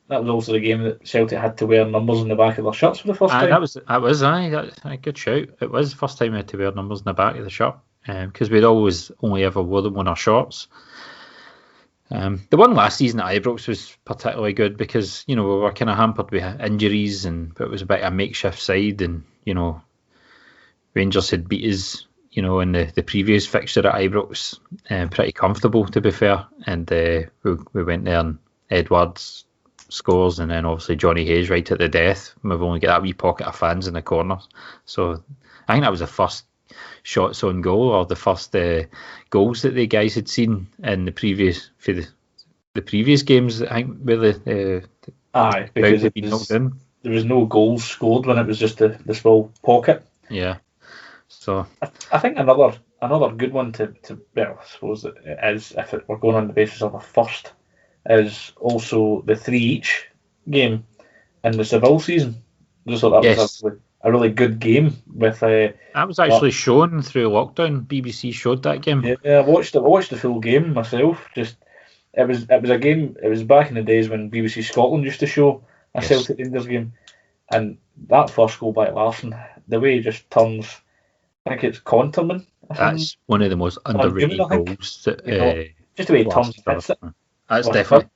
That was also the game that Celtic had to wear numbers on the back of their shirts for the first time. That's a good shout. It was the first time we had to wear numbers on the back of the shirt, because we'd always only ever wore them on our shorts. The one last season at Ibrox was particularly good because, we were kind of hampered with injuries, but it was a bit of a makeshift side, and Rangers had beat us, in the previous fixture at Ibrox, pretty comfortable, to be fair, and we went there and Edwards scores, and then obviously Johnny Hayes right at the death. We've only got that wee pocket of fans in the corner, so I think that was the first shots on goal, or the first goals that the guys had seen in the previous games. I think where because there was no goals scored when it was just the small pocket. Yeah, so I think another good one to I suppose it is, if we're going on the basis of a first, is also the 3-each game in the Seville season. Just thought that was a really good game. That was actually shown through lockdown. BBC showed that game. Yeah, I watched the full game myself. It was a game. It was back in the days when BBC Scotland used to show a Celtic Rangers game, and that first goal by Larsson, the way he just turns. I think it's Conterman. That's one of the most underrated goals. Just the way he turns and hits it. That's definitely.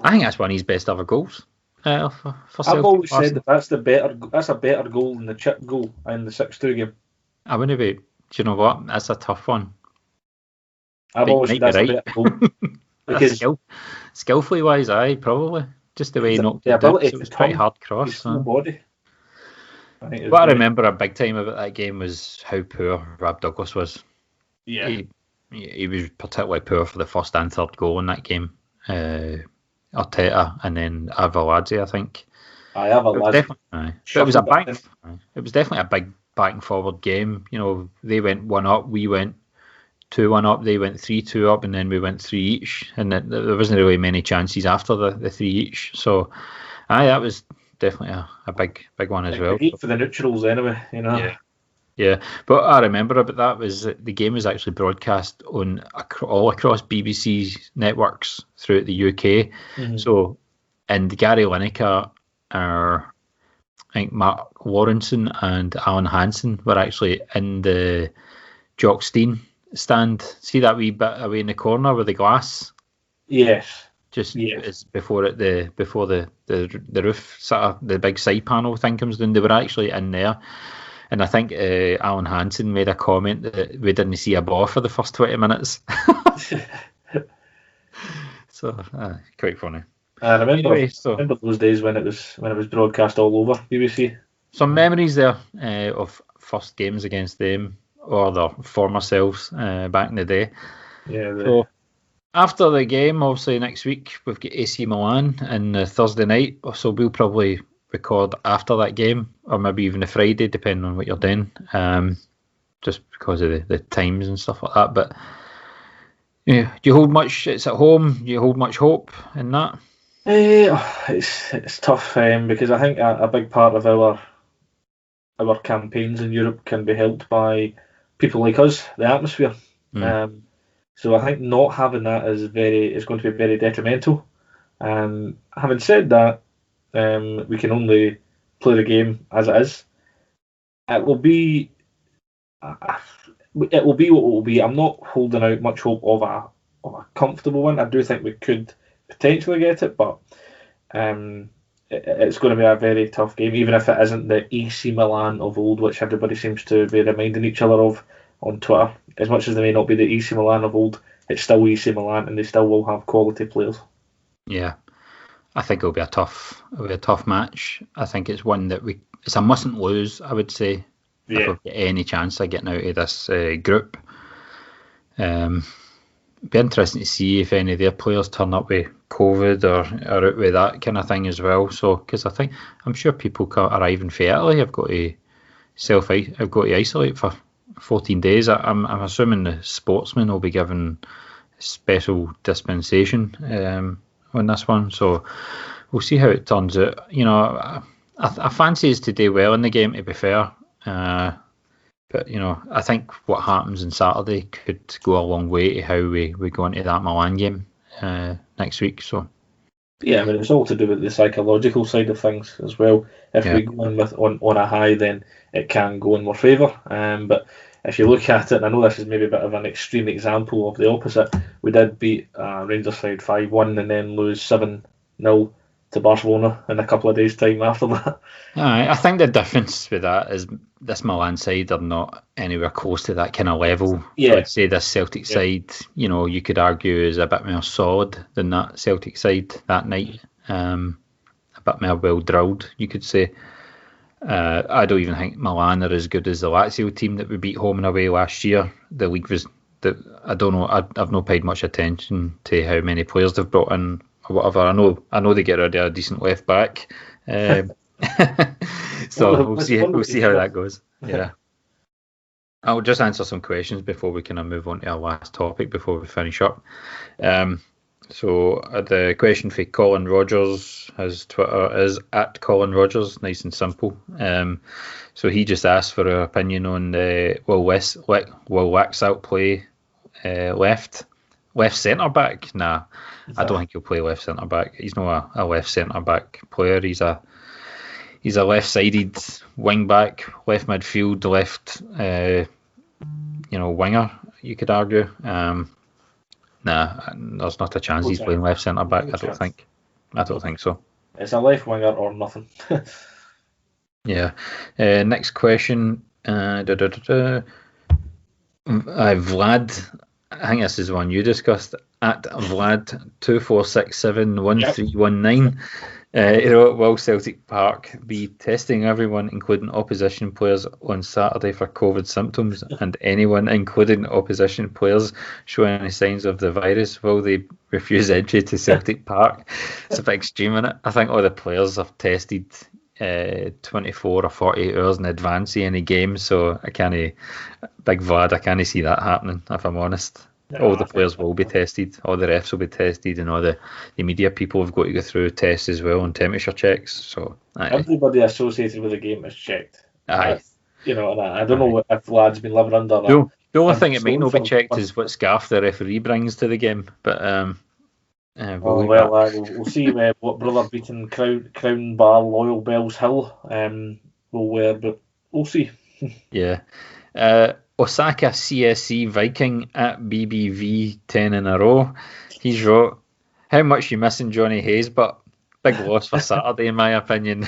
I think that's one of his best ever goals. For Celtic. I've always said that that's a better goal than the chip goal in the 6-2 game. I wouldn't be. Do you know what? That's a tough one. I've always said that's a better goal because skillfully wise, probably just the way he knocked it. It was quite hard cross. His full body. What I remember a big time about that game was how poor Rob Douglas was. Yeah, he was particularly poor for the first and third goal in that game. Arteta and then Arveladze, I think. It was definitely a big back and forward game. They went 1 up, we went 2-1 up, they went 3-2 up, and then we went 3 each, and there wasn't really many chances after the 3 each. So, that was definitely a big one as well. For the neutrals, anyway. Yeah, but I remember about that was that the game was actually broadcast on all across BBC's networks throughout the UK. Mm-hmm. So, and Gary Lineker, I think Mark Lawrenson and Alan Hansen were actually in the Jock Stein stand. See that wee bit away in the corner with the glass? Yes. It's before the roof, sort of the big side panel thing comes down. They were actually in there. And I think Alan Hansen made a comment that we didn't see a ball for the first 20 minutes. So, quite funny. I remember those days when it was broadcast all over BBC. Some memories there of first games against them or their former selves back in the day. Yeah. So after the game, obviously next week we've got AC Milan and Thursday night. So we'll probably record after that game, or maybe even a Friday, depending on what you're doing, just because of the times and stuff like that. But do you hold much? It's at home. Do you hold much hope in that? It's tough because I think a big part of our campaigns in Europe can be helped by people like us, the atmosphere. So I think not having that is going to be very detrimental. Having said that, we can only play the game as it is. It will be. it will be what it will be. I'm not holding out much hope of a comfortable one. I do think we could potentially get it, but it's going to be a very tough game, even if it isn't the AC Milan of old, which everybody seems to be reminding each other of on Twitter. As much as they may not be the AC Milan of old, it's still AC Milan, and they still will have quality players. Yeah, I think it'll be a tough match. I think it's one that it's a mustn't lose, I would say, if we've got any chance of getting out of this group. It'd be interesting to see if any of their players turn up with COVID or out with that kind of thing as well. So, because I'm sure people arriving from Italy have got to isolate for 14 days. I'm assuming the sportsmen will be given special dispensation on this one. So we'll see how it turns out. You know, I fancy us to do well in the game, to be fair. But, you know, I think what happens on Saturday could go a long way to how we go into that Milan game next week. So, yeah, I mean, it's all to do with the psychological side of things as well. If we go in on a high, then it can go in our favour. But if you look at it, and I know this is maybe a bit of an extreme example of the opposite, we did beat Rangers side 5-1 and then lose 7-0 to Barcelona in a couple of days' time after that. I think the difference with that is this Milan side are not anywhere close to that kind of level. Yeah. I would say this Celtic side, you know, you could argue is a bit more solid than that Celtic side that night. A bit more well drilled, you could say. I don't even think Milan are as good as the Lazio team that we beat home and away last year. The league was, I don't know, I've not paid much attention to how many players they've brought in or whatever. I know they get rid of a decent left back. So we'll see how that goes. Yeah. I'll just answer some questions before we kind of move on to our last topic before we finish up. So the question for Colin Rogers, his Twitter is @Colin Rogers, nice and simple. So he just asked for our opinion on will Waxalt play left centre back? Nah, I don't think he'll play left centre back. He's not a left centre back player. He's a left-sided wing back, left midfield, left winger. You could argue. Nah, there's not a chance he's playing left centre back. I don't think so. It's a left winger or nothing. Yeah. Next question. Vlad. I think this is the one you discussed. @Vlad24671319. Will Celtic Park be testing everyone, including opposition players, on Saturday for COVID symptoms? And anyone, including opposition players, showing any signs of the virus, will they refuse entry to Celtic Park? It's a bit extreme, isn't it? I think all the players have tested 24 or 48 hours in advance of any game, so I can't see that happening, if I'm honest. All the players will be tested, all the refs will be tested, and all the media people have got to go through tests as well and temperature checks. So everybody associated with the game is checked. Aye. And I don't know if Vlad's been living under. The only thing it might not be checked is what scarf the referee brings to the game. But we'll see what brother beating Crown Bar Loyal Bells Hill will wear, but we'll see. Yeah. Osaka CSC Viking @BBV 10 in a row. He's wrote, how much you missing Johnny Hayes, but big loss for Saturday in my opinion.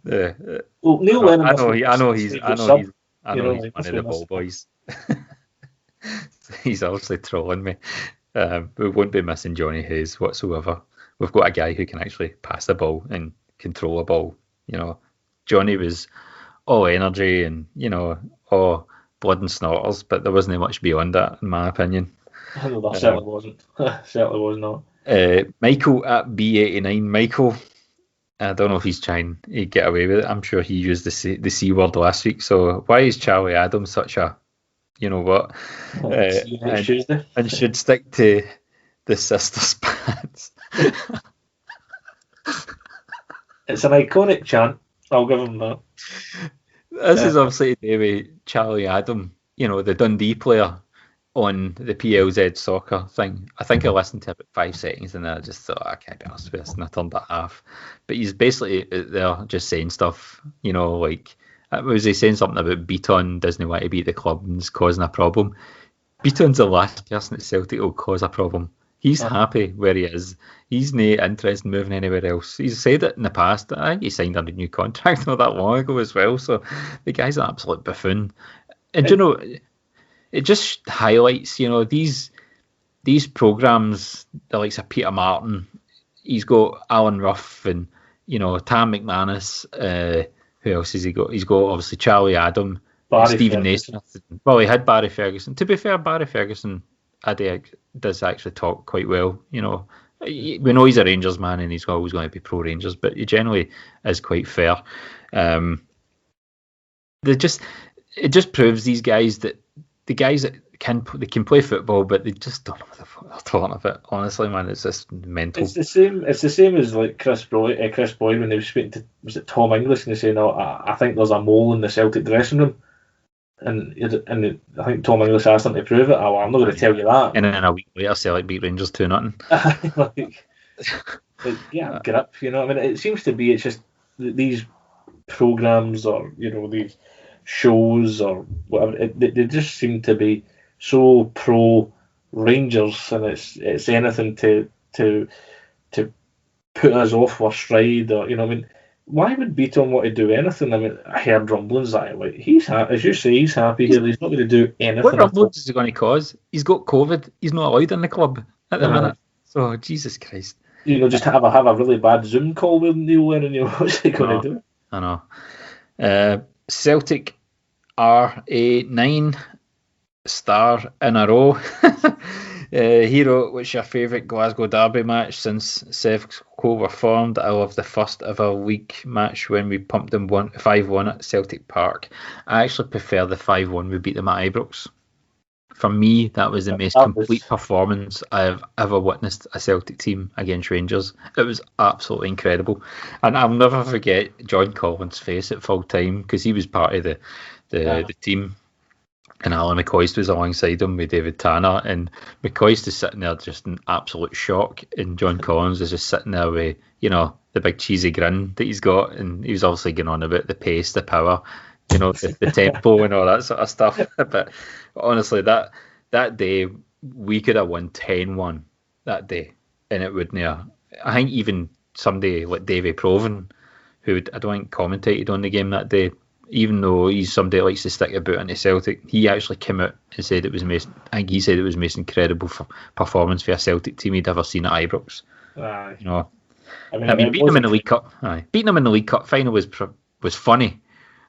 Well, Neil Lennon. I know he's one of the ball boys. He's obviously trolling me. We won't be missing Johnny Hayes whatsoever. We've got a guy who can actually pass the ball and control a ball. You know, Johnny was all energy and, all blood and snorters, but there wasn't much beyond that, in my opinion. No, that certainly wasn't. Certainly was not. Michael @B89. Michael, I don't know if he's trying to get away with it. I'm sure he used the C word last week. So why is Charlie Adams such a, you know what? And should stick to the sisters' pads. It's an iconic chant. I'll give him that. This is obviously to do with Charlie Adam, the Dundee player on the PLZ soccer thing. I think I listened to about 5 seconds and then I just thought, I can't be honest with this, and I turned it off. But he's basically there just saying stuff, like, was he saying something about Beaton doesn't want to be at the club and is causing a problem? Beaton's the last person at Celtic will cause a problem. He's happy where he is. He's no interested in moving anywhere else. He's said it in the past. I think he signed a new contract not that long ago as well. So the guy's an absolute buffoon. And you know, it just highlights, you know, these programmes, the likes of Peter Martin. He's got Alan Ruff and, you know, Tam McManus. Who else has he got? He's got obviously Charlie Adam, Stephen Naismith. Well, he had Barry Ferguson. To be fair, Barry Ferguson does actually talk quite well. You know, we know he's a Rangers man and he's always going to be pro Rangers, but he generally is quite fair. It just proves these guys that the guys that can play football, but they just don't know what the fuck they're talking about. Honestly, man, it's just mental. It's the same as like Chris Boyd when he was speaking to, was it Tom English, and he saying, "No, I think there's a mole in the Celtic dressing room." And I think Tom English asked him to prove it. Oh, I'm not going to tell you that. And then a week later, Celtic beat Rangers 2-0. Yeah, get up. You know, I mean, it seems to be it's just these programs or, you know, these shows or whatever. They just seem to be so pro Rangers, and it's anything to put us off our stride, or, you know, I mean. Why would Beaton want to do anything? I mean, I heard rumblings that way. He's happy, as you say, he's happy here. He's not going to do anything. What rumblings is he going to cause? He's got COVID. He's not allowed in the club at the minute. So, Jesus Christ. You know, just have a really bad Zoom call with Neil Lennon. You know, what's he going to do? I know. Celtic are a 9-star in a row. Hero, what's your favourite Glasgow Derby match since Sevco were formed? I love the first ever league match when we pumped them 5-1 at Celtic Park. I actually prefer the 5-1 we beat them at Ibrox. For me, that was the most complete performance I've ever witnessed a Celtic team against Rangers. It was absolutely incredible. And I'll never forget John Collins' face at full time, because he was part of the team. And Alan McCoist was alongside him with David Tanner, and McCoist is sitting there just in absolute shock, and John Collins is just sitting there with, you know, the big cheesy grin that he's got, and he was obviously going on about the pace, the power, you know, the tempo and all that sort of stuff. But honestly, that day we could have won 10-1 that day, and it wouldn't have. I think even somebody like Davy Provan, who I don't think commentated on the game that day, even though he's somebody that likes to stick a boot into Celtic, he actually came out and said it was the most incredible performance for a Celtic team he'd ever seen at Ibrox. You know, I mean beating them in the League Cup. Beating them in the League Cup final was funny.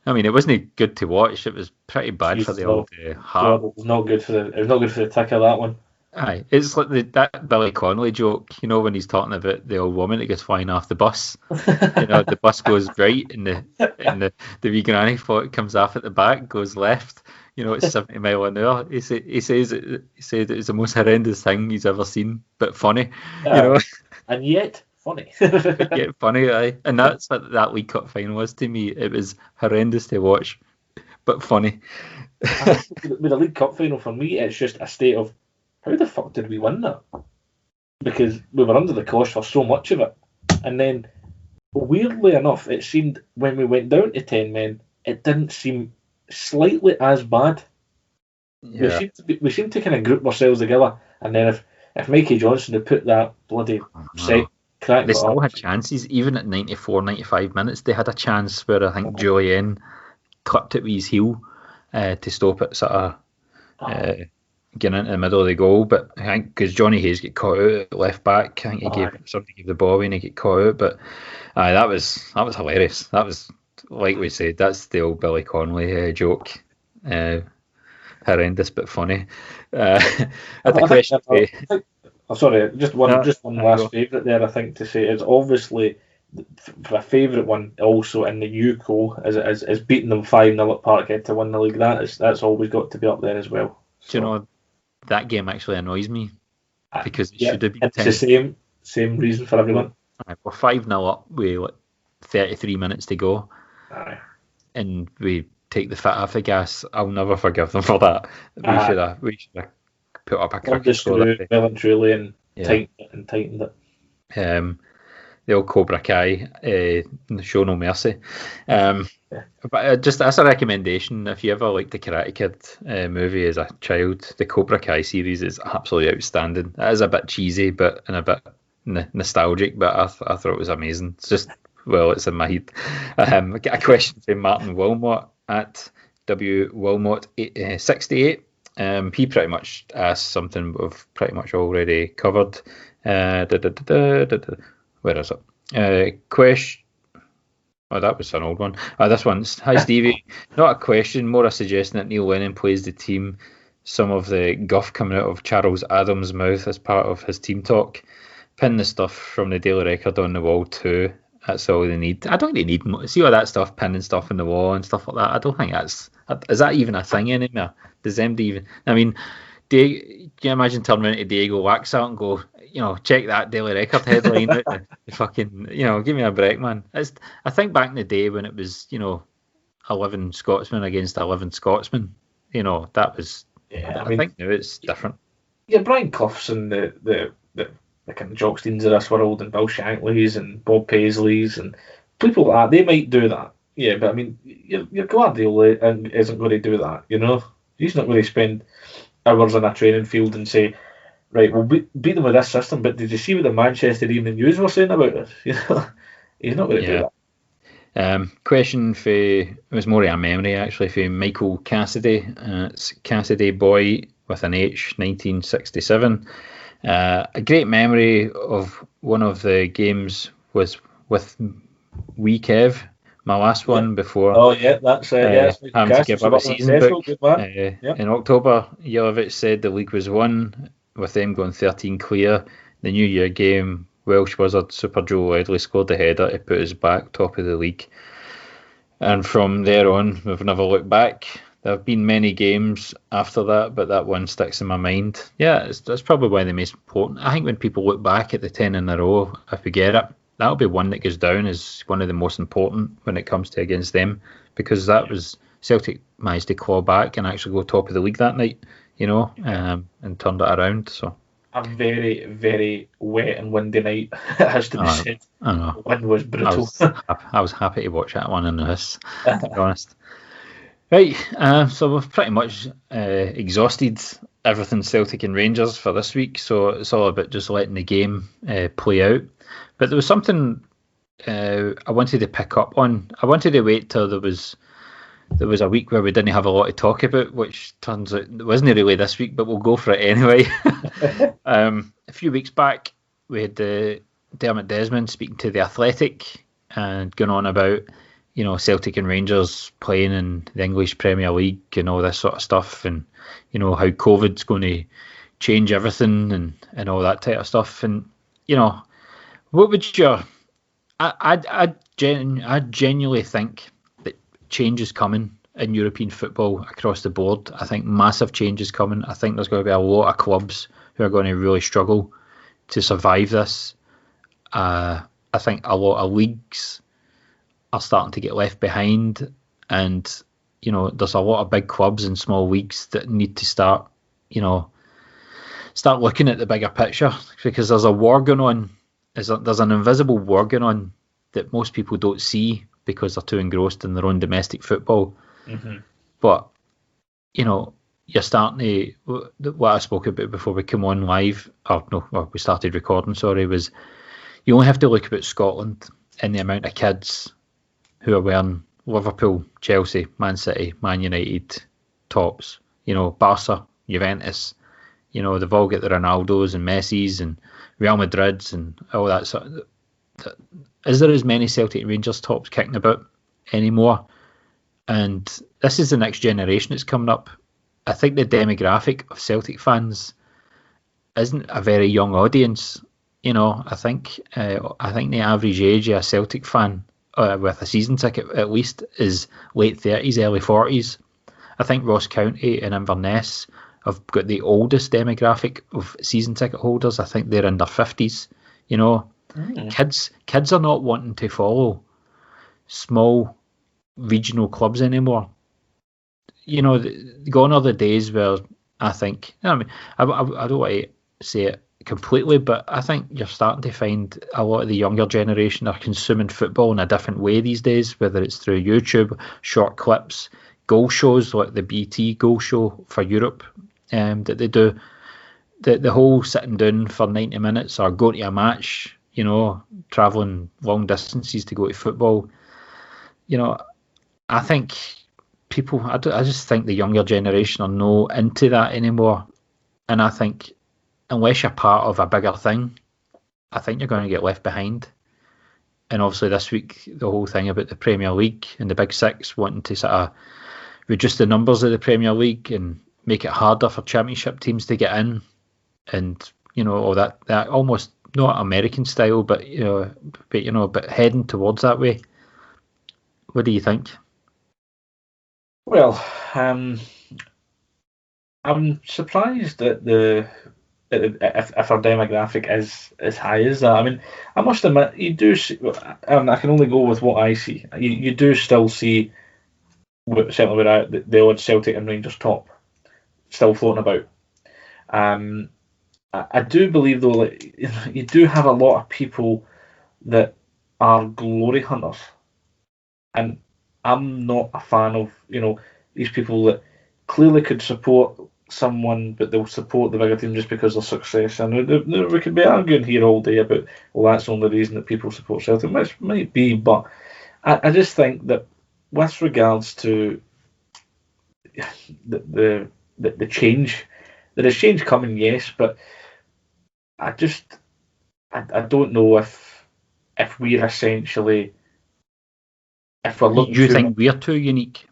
I mean, it wasn't good to watch. It was pretty bad for the old heart. It was not good for the ticker, that one. Aye, it's like that Billy Connolly joke, you know, when he's talking about the old woman that gets flying off the bus. You know, the bus goes right, and the wee granny comes off at the back, goes left. You know, it's 70 mile an hour. He said it was the most horrendous thing he's ever seen, but funny. You know, and yet funny. Yet funny, aye. And that's what that League Cup final was to me. It was horrendous to watch, but funny. With the League Cup final, for me, it's just a state of, how the fuck did we win that? Because we were under the cosh for so much of it. And then, weirdly enough, it seemed when we went down to 10 men, it didn't seem slightly as bad. Yeah. We seemed to kind of group ourselves together. And then if Mikey Johnson had put that bloody set, they still had chances. Even at 94, 95 minutes, they had a chance where I think Julian clipped it with his heel to stop it sort of... getting into the middle of the goal, but I think because Johnny Hayes get caught out at left back, I think somebody gave the ball away and he get caught out. But that was hilarious. That was, like we said, that's the old Billy Connolly joke. Horrendous but funny. Sorry, just one last favourite there. I think to say is obviously for a favourite one also in the UCO is beating them 5-0 at Parkhead to win the league. That's always got to be up there as well. Do you know, that game actually annoys me because it should have been 10. It's the same reason for everyone. We're 5-0 up with like 33 minutes to go. And we take the foot off the gas. I'll never forgive them for that. We should have put up a cricket score. Well and truly and tightened it. the old Cobra Kai, Show No Mercy. But just as a recommendation, if you ever liked the Karate Kid movie as a child, the Cobra Kai series is absolutely outstanding. It is a bit cheesy, and a bit nostalgic, but I thought it was amazing. It's just, well, it's in my head. I get a question from Martin Wilmot at WWilmot68. He pretty much asked something we've pretty much already covered. Where is it? Question. Oh, that was an old one. This one's, hi Stevie. Not a question, more a suggestion that Neil Lennon plays the team. Some of the guff coming out of Charles Adams' mouth as part of his team talk. Pin the stuff from the Daily Record on the wall too. That's all they need. I don't think they need. See all that stuff, pinning stuff on the wall and stuff like that. I don't think is that even a thing anymore? Does MD even? I mean, can you imagine turning around to Diego Waxart and go, check that Daily Record headline out the fucking, give me a break, man. I think back in the day when it was, 11 Scotsmen against 11 Scotsmen, that was. Yeah, I think now it's different. Yeah, Brian Clough's and the kind of Jock Steens of this world, and Bill Shankly's and Bob Paisley's and people like that, they might do that. Yeah, but I mean, your Guardiola isn't going to do that, He's not going to spend hours on a training field and say, right, we'll beat them with this system, but did you see what the Manchester Evening News were saying about us? He's not going to do that. Question for, it was more of a memory actually, for Michael Cassidy. It's Cassidy Boy with an H, 1967. A great memory of one of the games was with Wee Kev, my last one before. Oh yeah, that's having to give up a season book. In October, Jelavic said the league was won, with them going 13 clear. The New Year game, Welsh wizard Super Joe Ledley scored the header to put us back top of the league. And from there on, we've never looked back. There have been many games after that, but that one sticks in my mind. Yeah, that's probably one of the most important. I think when people look back at the 10 in a row, if we get it, that'll be one that goes down as one of the most important when it comes to against them, because that was Celtic managed to claw back and actually go top of the league that night, and turned it around. So a very, very wet and windy night, it has to be said. I know. The wind was brutal. I was happy to watch that one in this, to be honest. Right, so we've pretty much exhausted everything Celtic and Rangers for this week, so it's all about just letting the game play out. But there was something I wanted to pick up on. I wanted to wait till there was a week where we didn't have a lot to talk about, which turns out it wasn't really this week, but we'll go for it anyway. A few weeks back, we had Dermot Desmond speaking to The Athletic and going on about Celtic and Rangers playing in the English Premier League and all this sort of stuff, and how COVID's going to change everything and all that type of stuff. And what would your I genuinely think that change is coming in European football across the board. I think massive change is coming. I think there's going to be a lot of clubs who are going to really struggle to survive this. I think a lot of leagues are starting to get left behind, and there's a lot of big clubs and small leagues that need to start looking at the bigger picture, because there's a war going on. There's an invisible war going on that most people don't see because they're too engrossed in their own domestic football. Mm-hmm. But you're starting to, what I spoke about before we come on live, we started recording, was you only have to look about Scotland and the amount of kids who are wearing Liverpool, Chelsea, Man City, Man United tops, Barca, Juventus, they've all got the Ronaldos and Messis and Real Madrids and all that sort of. Is there as many Celtic Rangers tops kicking about anymore? And this is the next generation that's coming up. I think the demographic of Celtic fans isn't a very young audience. I think the average age of a Celtic fan with a season ticket at least is late 30s, early 40s. I think Ross County and Inverness have got the oldest demographic of season ticket holders. I think they're in their 50s. Kids are not wanting to follow small regional clubs anymore. Gone are the days where I think, I don't want to say it completely, but I think you're starting to find a lot of the younger generation are consuming football in a different way these days, whether it's through YouTube, short clips, goal shows like the BT goal show for Europe that they do. The whole sitting down for 90 minutes or going to a match, travelling long distances to go to football. I think I just think the younger generation are no into that anymore. And I think unless you're part of a bigger thing, I think you're going to get left behind. And obviously this week, the whole thing about the Premier League and the Big Six wanting to sort of reduce the numbers of the Premier League and make it harder for Championship teams to get in. And, all that almost not American style, but heading towards that way. What do you think? Well, I'm surprised that if our demographic is as high as that. I mean, I must admit, you do see, and I can only go with what I see. You do still see, certainly with the odd Celtic and Rangers top still floating about. I do believe though, you do have a lot of people that are glory hunters, and I'm not a fan of these people that clearly could support someone, but they'll support the bigger team just because of success. And we could be arguing here all day about, well, that's the only reason that people support Celtic, which might be, but I just think that with regards to the change, there is change coming, yes, but I don't know if we're essentially, if we're looking. Do you think we're too unique?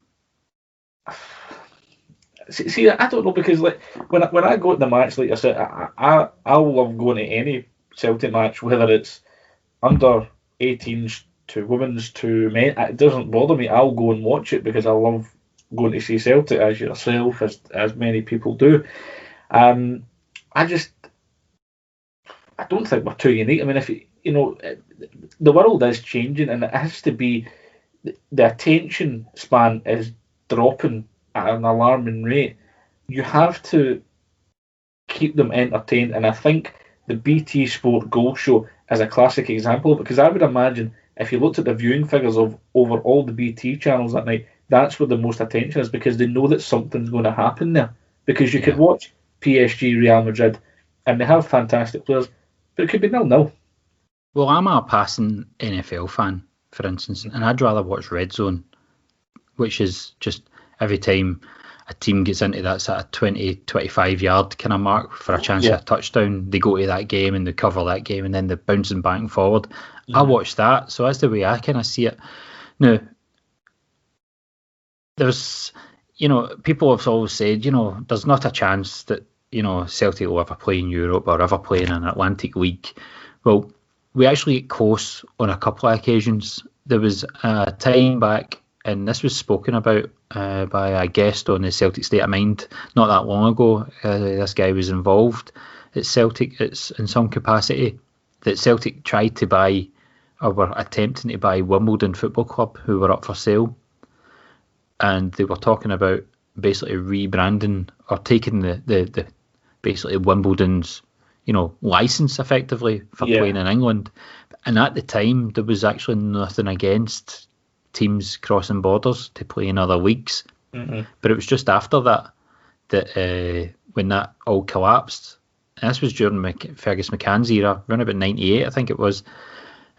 See, I don't know, because when I go to the match, like I said, I love going to any Celtic match, whether it's under 18s to women's to men. It doesn't bother me. I'll go and watch it because I love going to see Celtic, as yourself, as many people do. I don't think we're too unique. I mean, if the world is changing, and it has to be, the attention span is dropping at an alarming rate. You have to keep them entertained, and I think the BT Sport Goal Show is a classic example, because I would imagine if you looked at the viewing figures of over all the BT channels that night, that's where the most attention is, because they know that something's going to happen there. Because you could watch PSG, Real Madrid, and they have fantastic players, but it could be 0-0. Well, I'm a passing NFL fan, for instance, and I'd rather watch Red Zone, which is just every time a team gets into that sort of 20, 25 yard kind of mark for a chance at a touchdown, they go to that game and they cover that game, and then they're bouncing back and forward. I watch that, so that's the way I kind of see it. Now, there's, people have always said, there's not a chance that, Celtic will ever play in Europe or ever play in an Atlantic League. Well, we actually get close on a couple of occasions. There was a time back, and this was spoken about by a guest on the Celtic State of Mind not that long ago. This guy was involved at Celtic in some capacity, that Celtic tried to buy, or were attempting to buy, Wimbledon Football Club, who were up for sale. And they were talking about basically rebranding or taking the basically Wimbledon's license effectively for playing in England. And at the time, there was actually nothing against teams crossing borders to play in other leagues. But it was just after that when that all collapsed. And this was during Fergus McCann's era, around about 98, I think it was.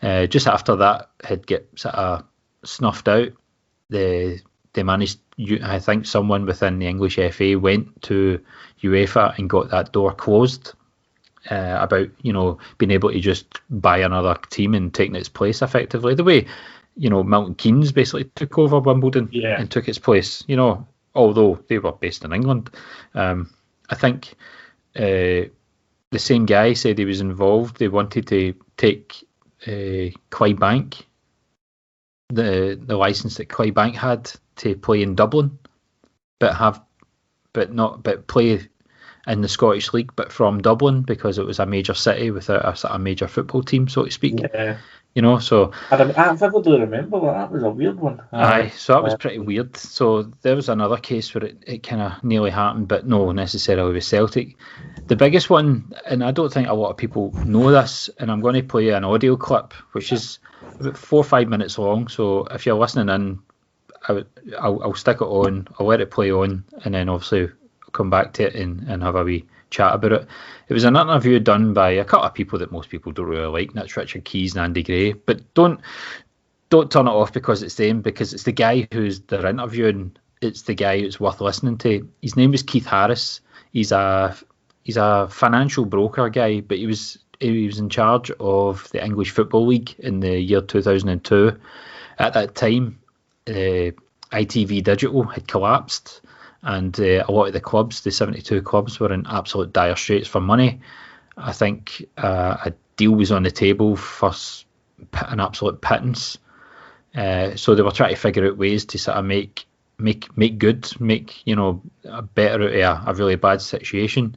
Just after that had get sort of snuffed out, they managed, I think someone within the English FA went to UEFA and got that door closed about, being able to just buy another team and taking its place effectively. The way, Milton Keynes basically took over Wimbledon and took its place, although they were based in England. I think the same guy said he was involved. They wanted to take Clydebank, the license that Clydebank had to play in Dublin, but play in the Scottish League, but from Dublin, because it was a major city without a sort of major football team, so to speak. So I vividly remember that was a weird one. aye, so that was pretty weird. So there was another case where it kind of nearly happened, but no necessarily with Celtic. The biggest one, and I don't think a lot of people know this, and I'm going to play an audio clip, which is about 4 or 5 minutes long. So if you're listening in, I'll stick it on, I'll let it play on, and then obviously I'll come back to it and have a wee chat about it. It was an interview done by a couple of people that most people don't really like, and that's Richard Keys and Andy Gray. But don't turn it off because it's them, because it's the guy who's they're interviewing. It's the guy who's worth listening to. His name is Keith Harris. He's a financial broker guy, but he was in charge of the English Football League in the year 2002. At that time, ITV Digital had collapsed, and a lot of the clubs, the 72 clubs, were in absolute dire straits for money. I think a deal was on the table for an absolute pittance. So they were trying to figure out ways to sort of make good, better out of a really bad situation.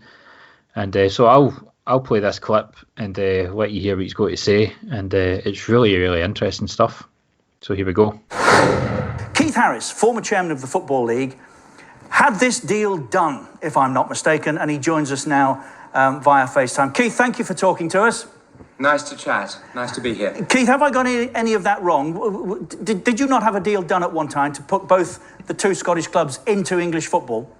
And so I'll play this clip and let you hear what he's got to say. And it's really, really interesting stuff. So here we go. Keith Harris, former chairman of the Football League, had this deal done, if I'm not mistaken, and he joins us now via FaceTime. Keith, thank you for talking to us. Nice to chat. Nice to be here. Keith, have I got any of that wrong? Did you not have a deal done at one time to put both the two Scottish clubs into English football?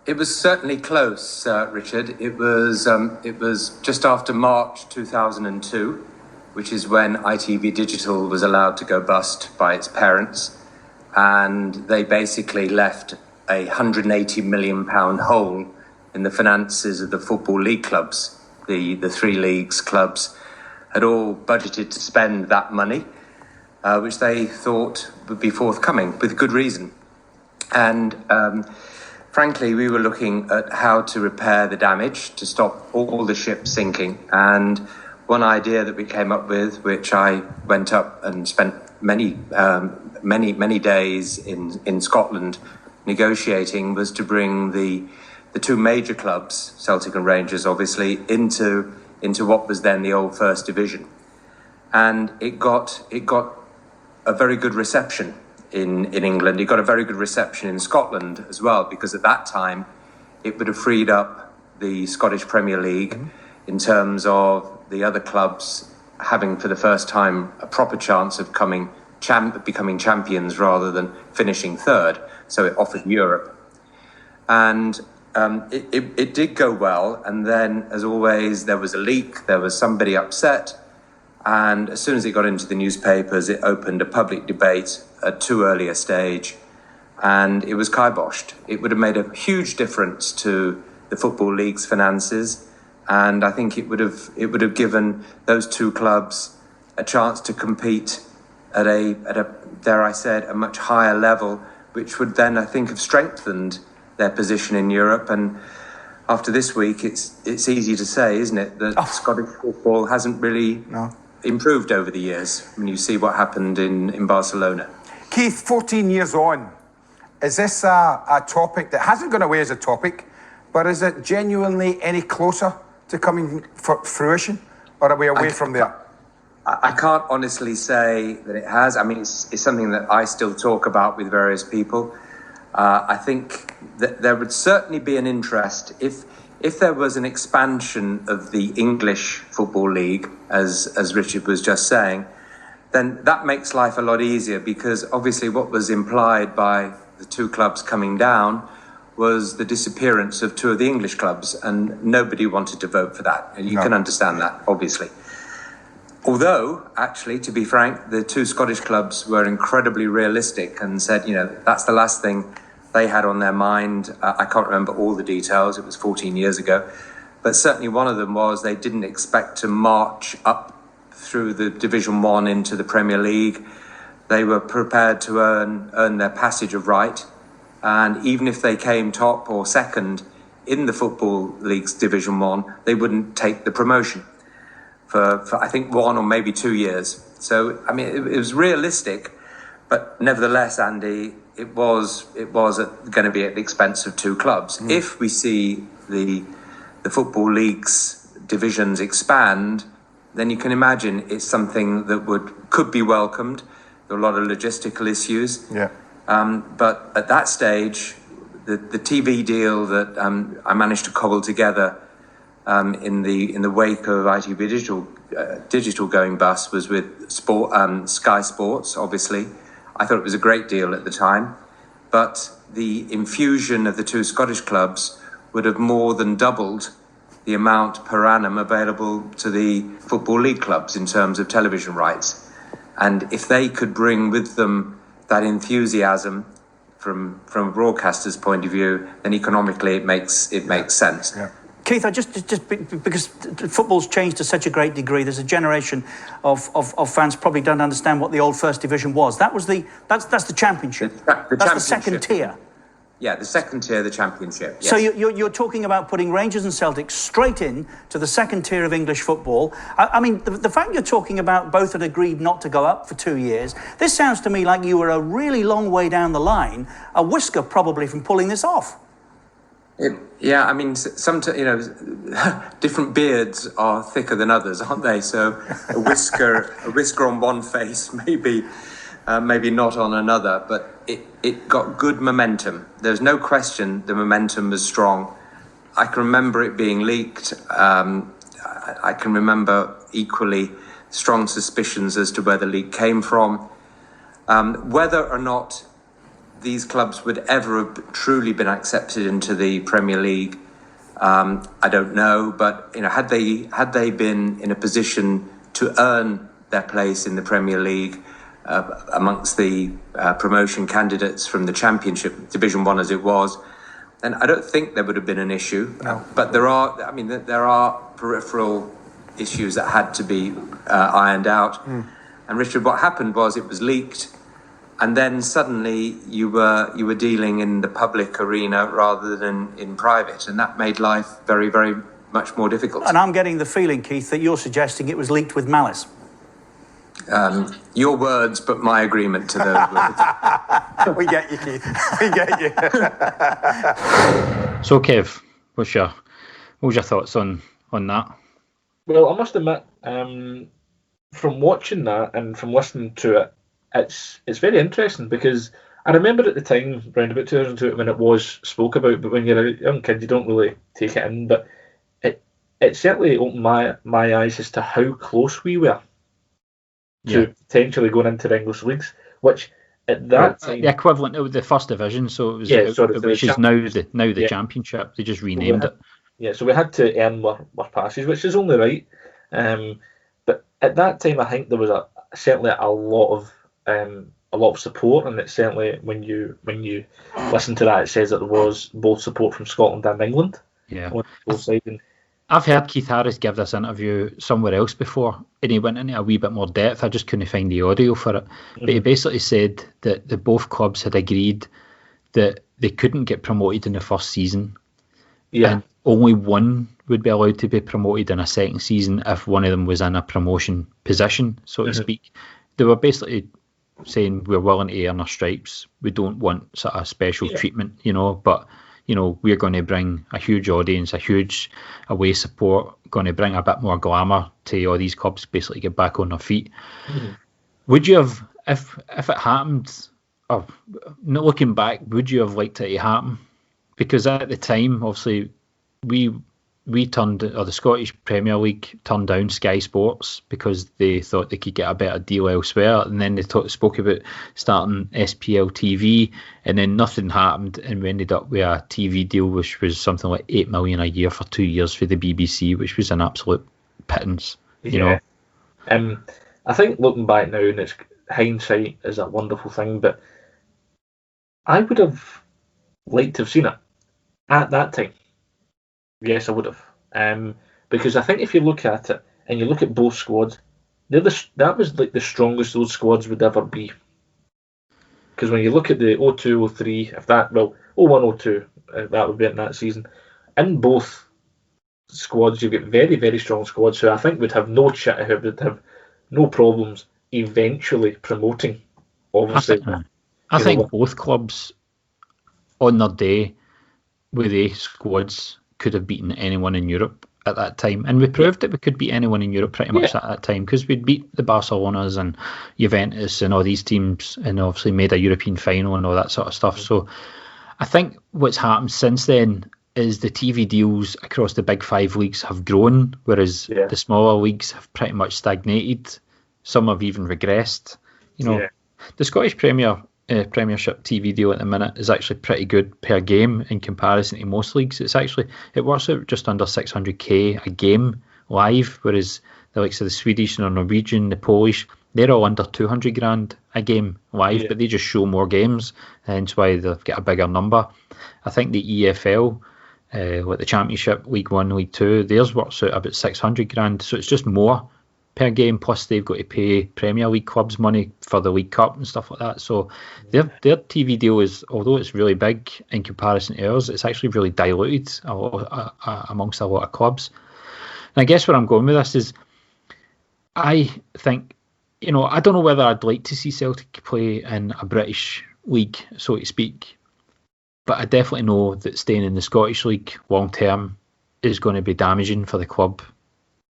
It was certainly close, Richard. It was just after March 2002, which is when ITV Digital was allowed to go bust by its parents, and they basically left a £180 million hole in the finances of the Football League clubs. The three leagues clubs had all budgeted to spend that money, which they thought would be forthcoming, with good reason. And frankly, we were looking at how to repair the damage, to stop all the ships sinking. And one idea that we came up with, which I went up and spent many days in Scotland negotiating, was to bring the two major clubs, Celtic and Rangers, obviously, into what was then the old First Division. And it got a very good reception in England. It got a very good reception in Scotland as well, because at that time it would have freed up the Scottish Premier League in terms of the other clubs having for the first time a proper chance of becoming champions rather than finishing third. So it offered Europe. And it did go well, and then, as always, there was a leak, there was somebody upset, and as soon as it got into the newspapers, it opened a public debate at too early a stage, and it was kiboshed. It would have made a huge difference to the Football League's finances, and I think it would have given those two clubs a chance to compete at a dare I say it, a much higher level, which would then, I think, have strengthened their position in Europe. And after this week, it's easy to say, isn't it, that Scottish football hasn't really improved over the years when you see what happened in Barcelona. Keith, 14 years on, is this a topic that hasn't gone away as a topic, but is it genuinely any closer to coming for fruition, or are we away from there? I can't honestly say that it has. I mean, it's something that I still talk about with various people. I think that there would certainly be an interest if there was an expansion of the English Football League, as Richard was just saying, then that makes life a lot easier, because obviously what was implied by the two clubs coming down was the disappearance of two of the English clubs, and nobody wanted to vote for that. And you can understand that, obviously. Although, actually, to be frank, the two Scottish clubs were incredibly realistic and said, that's the last thing they had on their mind. I can't remember all the details. It was 14 years ago. But certainly one of them was they didn't expect to march up through the Division 1 into the Premier League. They were prepared to earn their passage of right. And even if they came top or second in the Football League's Division 1, they wouldn't take the promotion for I think 1 or maybe 2 years. So, I mean, it was realistic, but nevertheless, Andy, it was going to be at the expense of two clubs. If we see the Football League's divisions expand, then you can imagine it's something that could be welcomed. There are a lot of logistical issues. Yeah. But at that stage, the TV deal that I managed to cobble together in the wake of ITV digital going bust was with Sky Sports, obviously. I thought it was a great deal at the time, but the infusion of the two Scottish clubs would have more than doubled the amount per annum available to the Football League clubs in terms of television rights. And if they could bring with them that enthusiasm from a broadcaster's point of view, then economically it makes sense. Yeah. Keith, I just because football's changed to such a great degree, there's a generation of fans probably don't understand what the old First Division was. That's the Championship. That's the second tier. Yeah, the second tier, the Championship. Yes. So you're talking about putting Rangers and Celtic straight in to the second tier of English football. I mean, the fact you're talking about both had agreed not to go up for 2 years, this sounds to me like you were a really long way down the line, a whisker probably from pulling this off. Yeah, I mean, different beards are thicker than others, aren't they? So a whisker on one face, maybe not on another, but it got good momentum. There's no question the momentum was strong. I can remember it being leaked. I can remember equally strong suspicions as to where the leak came from. Whether or not these clubs would ever have truly been accepted into the Premier League, I don't know. But had they been in a position to earn their place in the Premier League amongst the promotion candidates from the Championship, Division 1 as it was, then I don't think there would have been an issue. No. But there are peripheral issues that had to be ironed out. And Richard, what happened was it was leaked, and then suddenly you were dealing in the public arena rather than in private, and that made life very, very much more difficult. And I'm getting the feeling, Keith, that you're suggesting it was leaked with malice. Your words, but my agreement to those words. We get you, Keith. We get you. So, Kev, what was your thoughts on that? Well, I must admit, from watching that and from listening to it, it's very interesting, because I remember at the time, around about 2002, when it was spoke about, but when you're a young kid, you don't really take it in. But it certainly opened my eyes as to how close we were to potentially going into the English leagues, which at that time, the equivalent of the First Division, so it was, which is now the Championship. They just renamed it. Yeah, so we had to earn more passes, which is only right. But at that time, I think there was certainly a lot of support, and it certainly when you listen to that, it says that there was both support from Scotland and England. Yeah, on both sides. And I've heard Keith Harris give this interview somewhere else before, and he went into a wee bit more depth. I just couldn't find the audio for it. But he basically said that the both clubs had agreed that they couldn't get promoted in the first season. Yeah. And only one would be allowed to be promoted in a second season if one of them was in a promotion position, so to speak. They were basically saying we're willing to earn our stripes. We don't want sort of special treatment, but we're going to bring a huge audience, a huge away support, going to bring a bit more glamour to all these clubs, basically get back on their feet. Would you have, if it happened, or not looking back, would you have liked it to happen? Because at the time, obviously, we turned, or the Scottish Premier League turned down Sky Sports because they thought they could get a better deal elsewhere, and then they spoke about starting SPL TV, and then nothing happened, and we ended up with a TV deal which was something like 8 million a year for 2 years for the BBC, which was an absolute pittance. You know. I think looking back now, and it's hindsight is a wonderful thing, but I would have liked to have seen it at that time. Yes, I would have. Because I think if you look at it and you look at both squads, that was like the strongest those squads would ever be. Because when you look at the 02-03, 01-02, that would be in that season. In both squads, you get very, very strong squads who I think would have no would have no problems eventually promoting. Obviously, I think both clubs on their day with the squads could have beaten anyone in Europe at that time, and we proved that we could beat anyone in Europe pretty much at that time, because we'd beat the Barcelonas and Juventus and all these teams, and obviously made a European final and all that sort of stuff. So I think what's happened since then is the TV deals across the big 5 leagues have grown, whereas the smaller leagues have pretty much stagnated. Some have even regressed. The Scottish Premiership TV deal at the minute is actually pretty good per game in comparison to most leagues. It works out just under 600k a game live, whereas the likes of the Swedish and the Norwegian, the Polish, they're all under 200 grand a game live, but they just show more games, hence why they've got a bigger number. I think the EFL, like the Championship, League 1, League 2, theirs works out about 600 grand, so it's just more per game, plus they've got to pay Premier League clubs money for the League Cup and stuff like that. So their TV deal is, although it's really big in comparison to ours, it's actually really diluted amongst a lot of clubs. And I guess where I'm going with this is, I think, I don't know whether I'd like to see Celtic play in a British league, so to speak, but I definitely know that staying in the Scottish League long term is going to be damaging for the club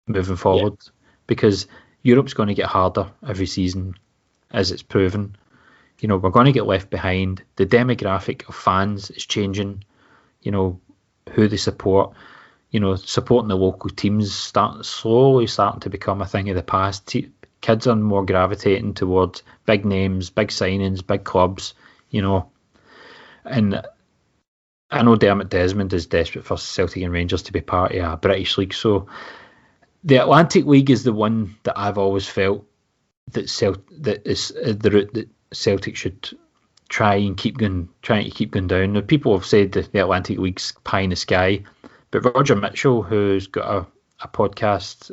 moving forward. Because Europe's going to get harder every season, as it's proven. We're going to get left behind. The demographic of fans is changing. Who they support. Supporting the local teams slowly starting to become a thing of the past. Kids are more gravitating towards big names, big signings, big clubs. And I know Dermot Desmond is desperate for Celtic and Rangers to be part of a British league, so the Atlantic League is the one that I've always felt that is the route that Celtic should trying to keep going down. Now, people have said that the Atlantic League's pie in the sky, but Roger Mitchell, who's got a podcast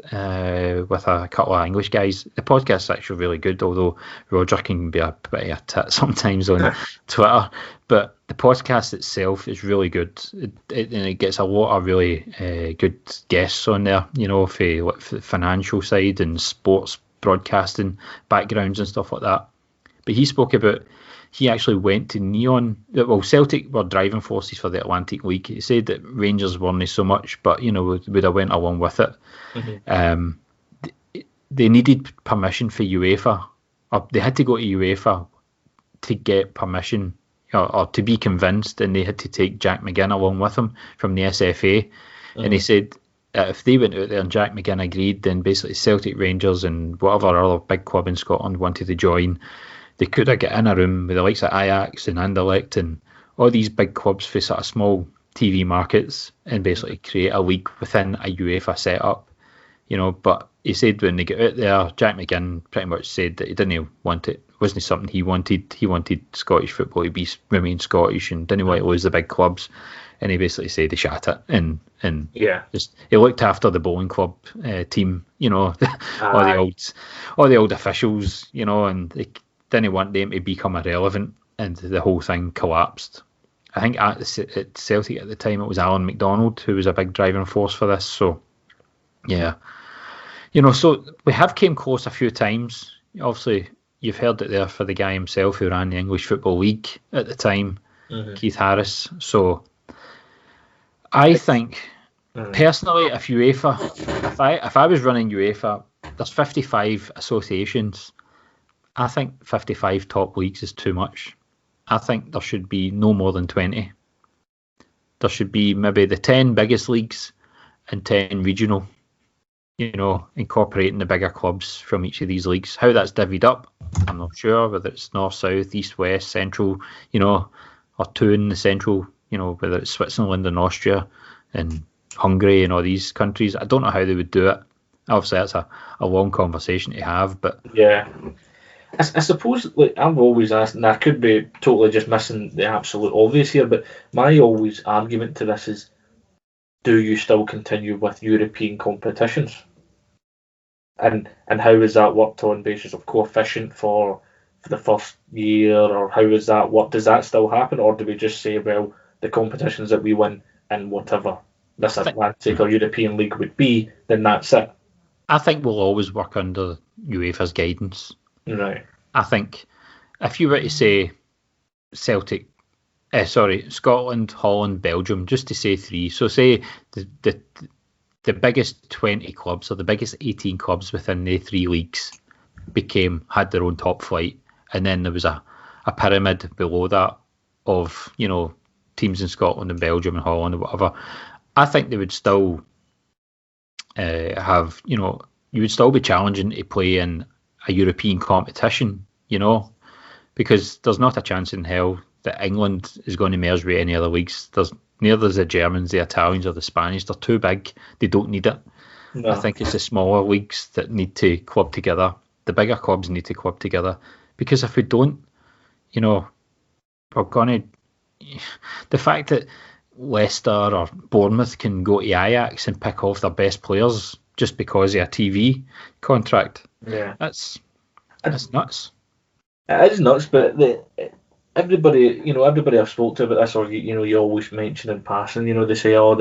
with a couple of English guys, the podcast's actually really good, although Roger can be a bit of a tit sometimes on Twitter. But the podcast itself is really good, and it gets a lot of really good guests on there, for the financial side and sports broadcasting backgrounds and stuff like that. But he spoke about, he actually went to Neon. Well, Celtic were driving forces for the Atlantic League. He said that Rangers weren't so much, but would have went along with it. They needed permission for UEFA, or they had to go to UEFA to get permission, or to be convinced, and they had to take Jack McGinn along with them from the SFA. And he said that if they went out there and Jack McGinn agreed, then basically Celtic, Rangers and whatever other big club in Scotland wanted to join, they could have got in a room with the likes of Ajax and Anderlecht and all these big clubs for sort of small TV markets and basically create a league within a UEFA setup. But he said when they get out there, Jack McGinn pretty much said that he didn't want it. It wasn't something he wanted. He wanted Scottish football to remain Scottish and didn't want to lose the big clubs. And he basically said he shat it and just he looked after the bowling club team, all the old officials, and they didn't want them to become irrelevant, and the whole thing collapsed. I think at Celtic at the time it was Alan McDonald who was a big driving force for this. So yeah. So we have came close a few times. Obviously, you've heard it there for the guy himself who ran the English Football League at the time, Keith Harris. So I think, personally, if I was running UEFA, there's 55 associations. I think 55 top leagues is too much. I think there should be no more than 20. There should be maybe the 10 biggest leagues and 10 regional, incorporating the bigger clubs from each of these leagues. How that's divvied up, I'm not sure, whether it's north, south, east, west, central, or two in the central, whether it's Switzerland and Austria and Hungary and all these countries. I don't know how they would do it. Obviously, that's a long conversation to have, but... Yeah. I suppose, I've always asked, and I could be totally just missing the absolute obvious here, but my always argument to this is, do you still continue with European competitions? And how is that worked on basis of coefficient for the first year, or how is that? What does that still happen, or do we just say, well, the competitions that we win in whatever this Atlantic or European League would be, then that's it? I think we'll always work under UEFA's guidance. Right. I think if you were to say Scotland, Holland, Belgium, just to say three. So say the the biggest 20 clubs or the biggest 18 clubs within the 3 leagues had their own top flight, and then there was a pyramid below that of, you know, teams in Scotland and Belgium and Holland or whatever. I think they would still have, you know, you would still be challenging to play in a European competition, you know, because there's not a chance in hell that England is going to merge with any other leagues. Neither the Germans, the Italians, or the Spanish. They're too big. They don't need it. No. I think it's the smaller leagues that need to club together. The bigger clubs need to club together, because if we don't, you know, we're going to. The fact that Leicester or Bournemouth can go to Ajax and pick off their best players just because of a TV contract. Yeah, that's nuts. It is nuts, but everybody I've spoke to about this, or you always mention in passing, you know, they say, oh,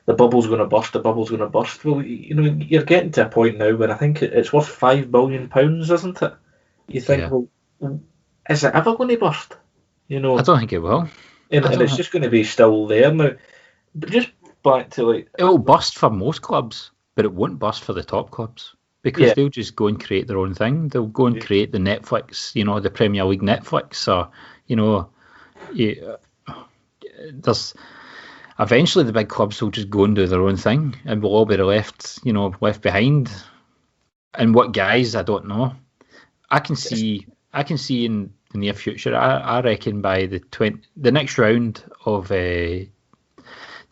the bubble's going to burst, the bubble's going to burst. Well, you know, you're getting to a point now where I think it's worth £5 billion, isn't it? You think, well, is it ever going to burst? You know, I don't think it will. And it's just going to be still there now. But just back to, like, it'll burst for most clubs, but it won't burst for the top clubs, because they'll just go and create their own thing. They'll go and create the Netflix, you know, the Premier League Netflix, or, you know, there's eventually the big clubs will just go and do their own thing, and we'll all be left behind. And what guys, I don't know. I can see in the near future. I reckon by the next round of they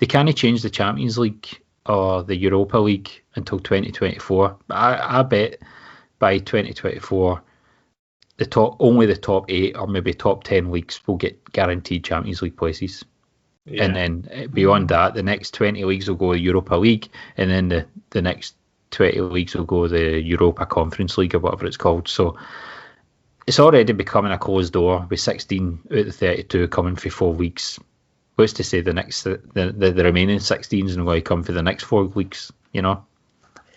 can't change the Champions League or the Europa League until 2024. But I bet by 2024 only the top 8 or maybe top 10 leagues will get guaranteed Champions League places. Yeah. And then beyond that, the next 20 leagues will go to Europa League, and then the next 20 leagues will go to the Europa Conference League or whatever it's called. So it's already becoming a closed door with 16 out of the 32 coming for 4 weeks. What's to say the remaining 16s and going to come for the next 4 weeks, you know?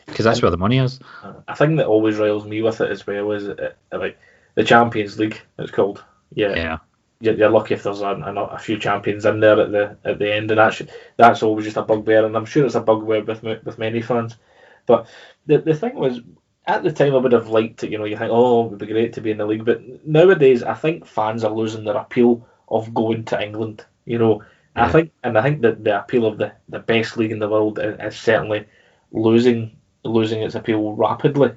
Because that's where the money is. I think that always riles me with it as well is like the Champions League, it's called. Yeah. You're lucky if there's a few champions in there at the end, and that's always just a bugbear, and I'm sure it's a bugbear with many fans. But the thing was, at the time I would have liked it, you know, you think, oh, it would be great to be in the league, but nowadays I think fans are losing their appeal of going to England, you know. Yeah. I think that the appeal of the best league in the world is certainly losing its appeal rapidly.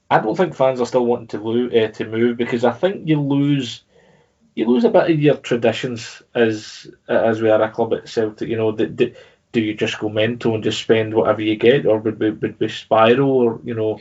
I don't think fans are still wanting to move, because I think you lose a bit of your traditions as we are a club at Celtic. You know, do you just go mental and just spend whatever you get, or would we spiral, or, you know,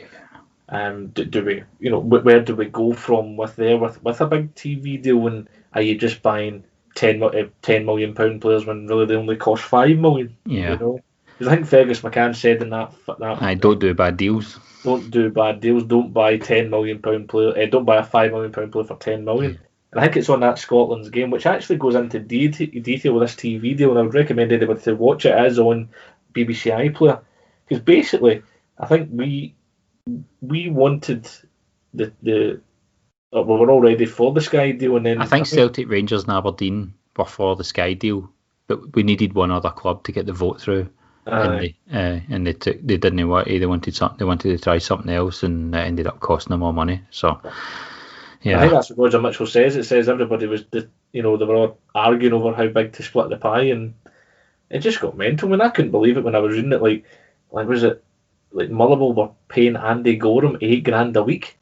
do we, you know, where do we go from with a big TV deal, and are you just buying £10 million players when really they only cost £5 million? Yeah. You know? Because I think Fergus McCann said in that I don't do bad deals. Don't do bad deals. Don't buy £10 million player. Don't buy a £5 million player for £10 million. Yeah. And I think it's on that Scotland's Game, which actually goes into detail with this TV deal, and I would recommend anybody to watch it. It is on BBC iPlayer, because basically I think we wanted we were all ready for the Sky deal, and then I think Celtic, Rangers, and Aberdeen were for the Sky deal, but we needed one other club to get the vote through. And they didn't want it. They wanted something. They wanted to try something else, and it ended up costing them more money. So, yeah, I think that's what Roger Mitchell says. It says everybody was, they were all arguing over how big to split the pie, and it just got mental. I mean, I couldn't believe it when I was reading it. Like was it like Motherwell were paying Andy Gorham £8,000 a week?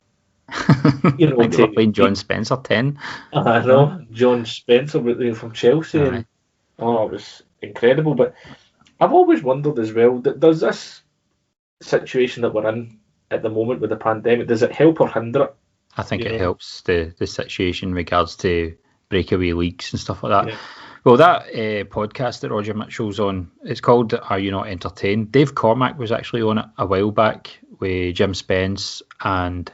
You know, they were paying John Spencer 10. I know, John Spencer from Chelsea. And, it was incredible. But I've always wondered as well, does this situation that we're in at the moment with the pandemic, does it help or hinder it? I think it helps the situation in regards to breakaway leagues and stuff like that. Yeah. Well, that podcast that Roger Mitchell's on, it's called Are You Not Entertained? Dave Cormack was actually on it a while back with Jim Spence and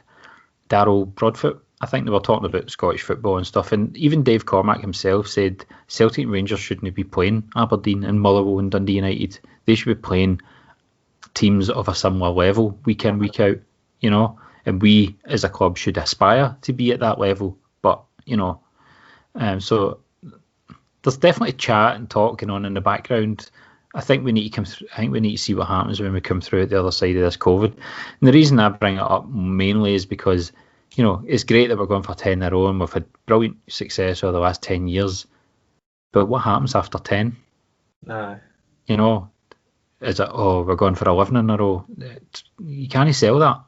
Darryl Broadfoot. I think they were talking about Scottish football and stuff, and even Dave Cormack himself said Celtic and Rangers shouldn't be playing Aberdeen and Motherwell and Dundee United. They should be playing teams of a similar level week in, week out, you know, and we as a club should aspire to be at that level. But, you know, so there's definitely chat and talk going on in the background I think we need to come. I think we need to see what happens when we come through at the other side of this COVID. And the reason I bring it up mainly is because, it's great that we're going for 10 in a row and we've had brilliant success over the last 10 years. But what happens after 10? Nah. Is it, we're going for 11 in a row? You can't sell that,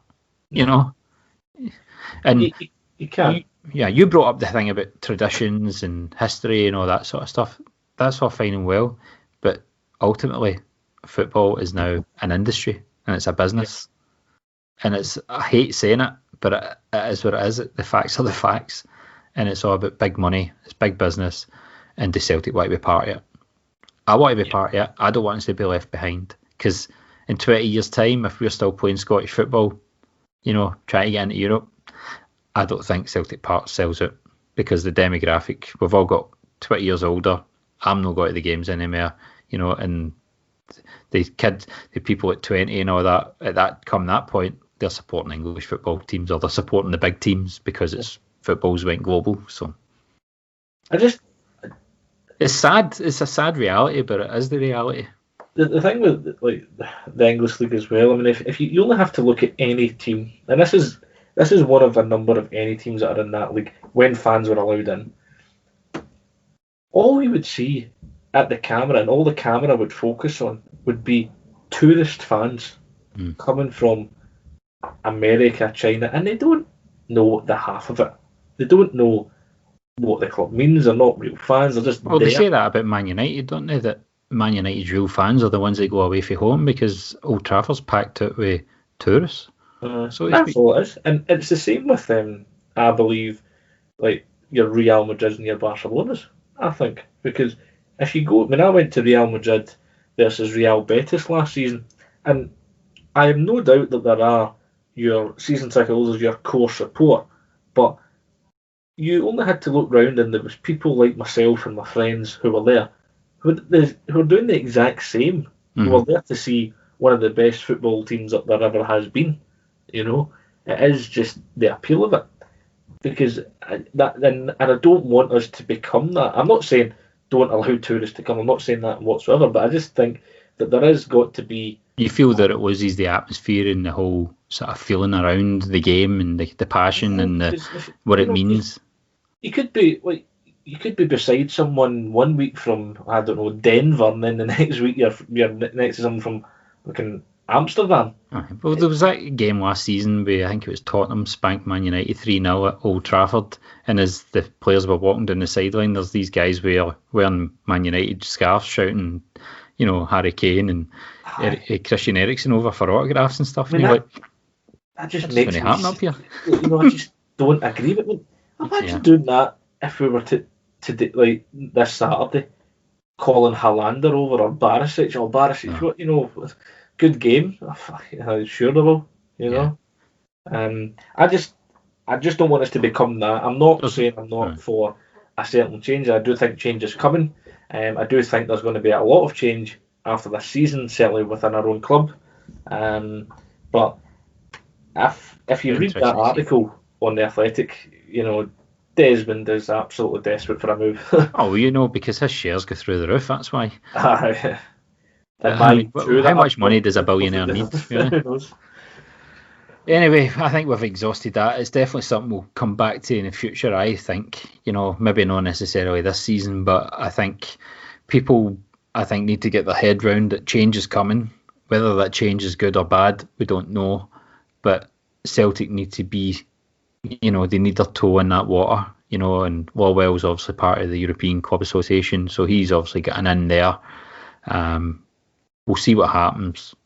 And you can't. You brought up the thing about traditions and history and all that sort of stuff. That's all fine and well. But ultimately, football is now an industry and it's a business. And I hate saying it, but it is what it is. The facts are the facts. And it's all about big money. It's big business. And the Celtic want to be part of it. I want to be part of it. I don't want us to be left behind. Because in 20 years' time, if we're still playing Scottish football, trying to get into Europe, I don't think Celtic Park sells it. Because the demographic, we've all got 20 years older. I'm not going to the games anymore, and the people at 20 and all that, at that point, they're supporting English football teams or they're supporting the big teams because football's went global. So it's sad. It's a sad reality, but it is the reality. The thing with the English league as well. I mean, if you only have to look at any team, and this is one of a number of any teams that are in that league when fans were allowed in. All you would see at the camera and all the camera would focus on would be tourist fans coming from America, China, and they don't know the half of it. They don't know what the club means. They're not real fans. They're just they say that about Man United, don't they? That Man United's real fans are the ones that go away from home because Old Trafford's packed out with tourists. So that's all it is. And it's the same with I believe, your Real Madrid and your Barcelonas, I think. Because if you go, I went to Real Madrid versus Real Betis last season, and I have no doubt that there are your season ticket holders, your core support, but you only had to look round and there was people like myself and my friends who were there who were doing the exact same. Who were there to see one of the best football teams that there ever has been. It is just the appeal of it. Because and I don't want us to become that. I'm not saying don't allow tourists to come. I'm not saying that whatsoever, but I just think that there has got to be... You feel that it loses the atmosphere and the whole sort of feeling around the game and the passion and what it means. You could be beside someone one week from, I don't know, Denver, and then the next week you're next to someone from fucking Amsterdam. Well, there was that game last season where I think it was Tottenham spanked Man United 3-0 at Old Trafford, and as the players were walking down the sideline, there's these guys wearing Man United scarves shouting, Harry Kane and Christian Eriksen over for autographs and stuff. That just makes me happen up here. I just don't agree with it. Imagine doing that if we were to this Saturday, calling Hollander over or Barisic, good game. Sure they will, I just don't want us to become that. I'm not saying I'm not for a certain change. I do think change is coming. I do think there's going to be a lot of change after this season, certainly within our own club. But if you read that article on The Athletic, Desmond is absolutely desperate for a move. Because his shares go through the roof, that's why. How much money does a billionaire need? Anyway, I think we've exhausted that. It's definitely something we'll come back to in the future, I think. Maybe not necessarily this season, but I think people, need to get their head round that change is coming. Whether that change is good or bad, we don't know. But Celtic need to be, they need their toe in that water, and Lawwell's obviously part of the European Club Association, so he's obviously getting in there. We'll see what happens.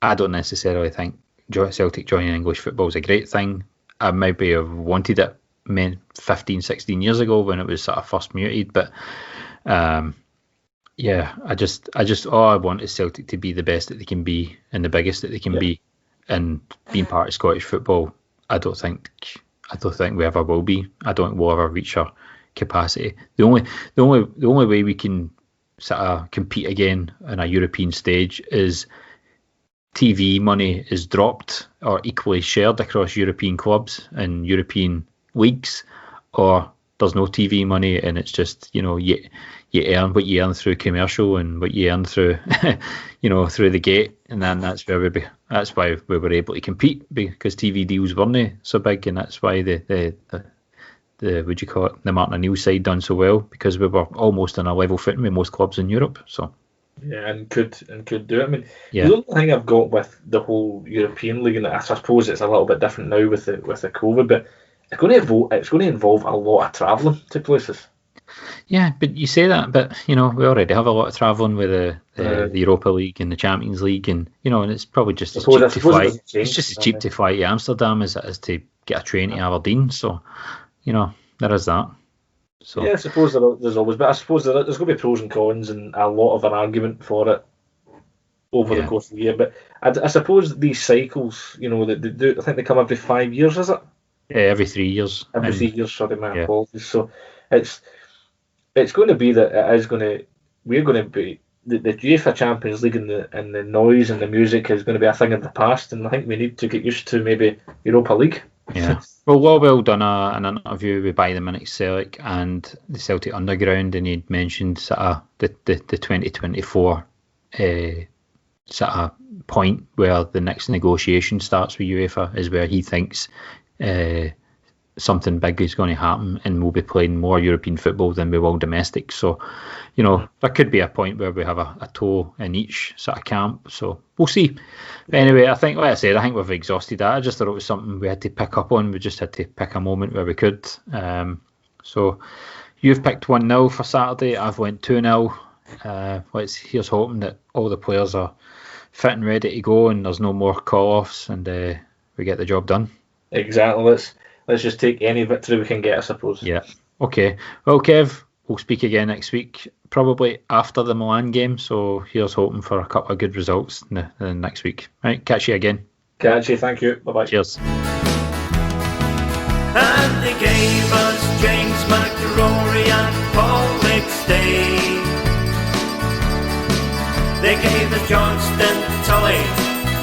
I don't necessarily think Celtic joining English football is a great thing. I maybe have wanted it 15, 16 years ago when it was sort of first muted, but I want is Celtic to be the best that they can be and the biggest that they can be, and being part of Scottish football. I don't think we ever will be. I don't think we'll ever reach our capacity. The only way we can sort of compete again on a European stage is TV money is dropped or equally shared across European clubs and European leagues, or there's no TV money and it's just you you earn what you earn through commercial and what you earn through, through the gate, and then that's why we were able to compete, because TV deals weren't so big, and that's why the what do you call it, the Martin O'Neill side done so well, because we were almost on a level footing with most clubs in Europe. So yeah, and could do it. I mean, the only thing I've got with the whole European League, and I suppose it's a little bit different now with the COVID, but it's going to involve a lot of travelling to places. Yeah, but you say that, but we already have a lot of travelling with the Europa League and the Champions League, and and it's probably just as cheap to fly. It's just as cheap to fly to Amsterdam as it is to get a train to Aberdeen. So, there is that. So yeah, I suppose there's always, but I suppose there's going to be pros and cons and a lot of an argument for it over the course of the year. But I suppose these cycles, they do. I think they come every 5 years, is it? Yeah, every 3 years. Every 3 years. Sorry, my apologies. So it's going to be that we're going to be the UEFA Champions League, and the noise and the music is going to be a thing of the past, and I think we need to get used to maybe Europa League. Yeah. Well, Wellwell done an interview with By the Minute Celtic and the Celtic Underground, and he'd mentioned sort of the 2024 sort of point where the next negotiation starts with UEFA is where he thinks something big is going to happen, and we'll be playing more European football than we will domestic. So, there could be a point where we have a toe in each sort of camp. So we'll see. But anyway, I think, like I said, I think we've exhausted that. I just thought it was something we had to pick up on. We just had to pick a moment where we could. So you've picked 1-0 for Saturday. I've went 2-0. Here's hoping that all the players are fit and ready to go, and there's no more call-offs, and we get the job done. Exactly. Let's just take any victory we can get, I suppose. Yeah. Okay. Well, Kev, we'll speak again next week, probably after the Milan game. So here's hoping for a couple of good results next week. Right. Catch you again. Catch you. Thank you. Bye-bye. Cheers. And they gave us James McRory and Paul McStay. They gave us Johnston, Tully,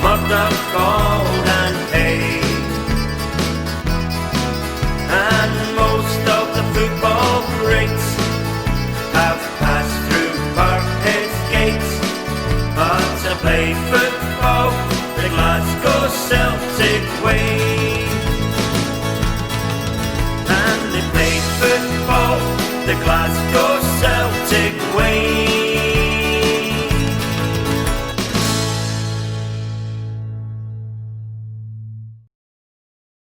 Murdoch, Gold and Hay. And most of the football greats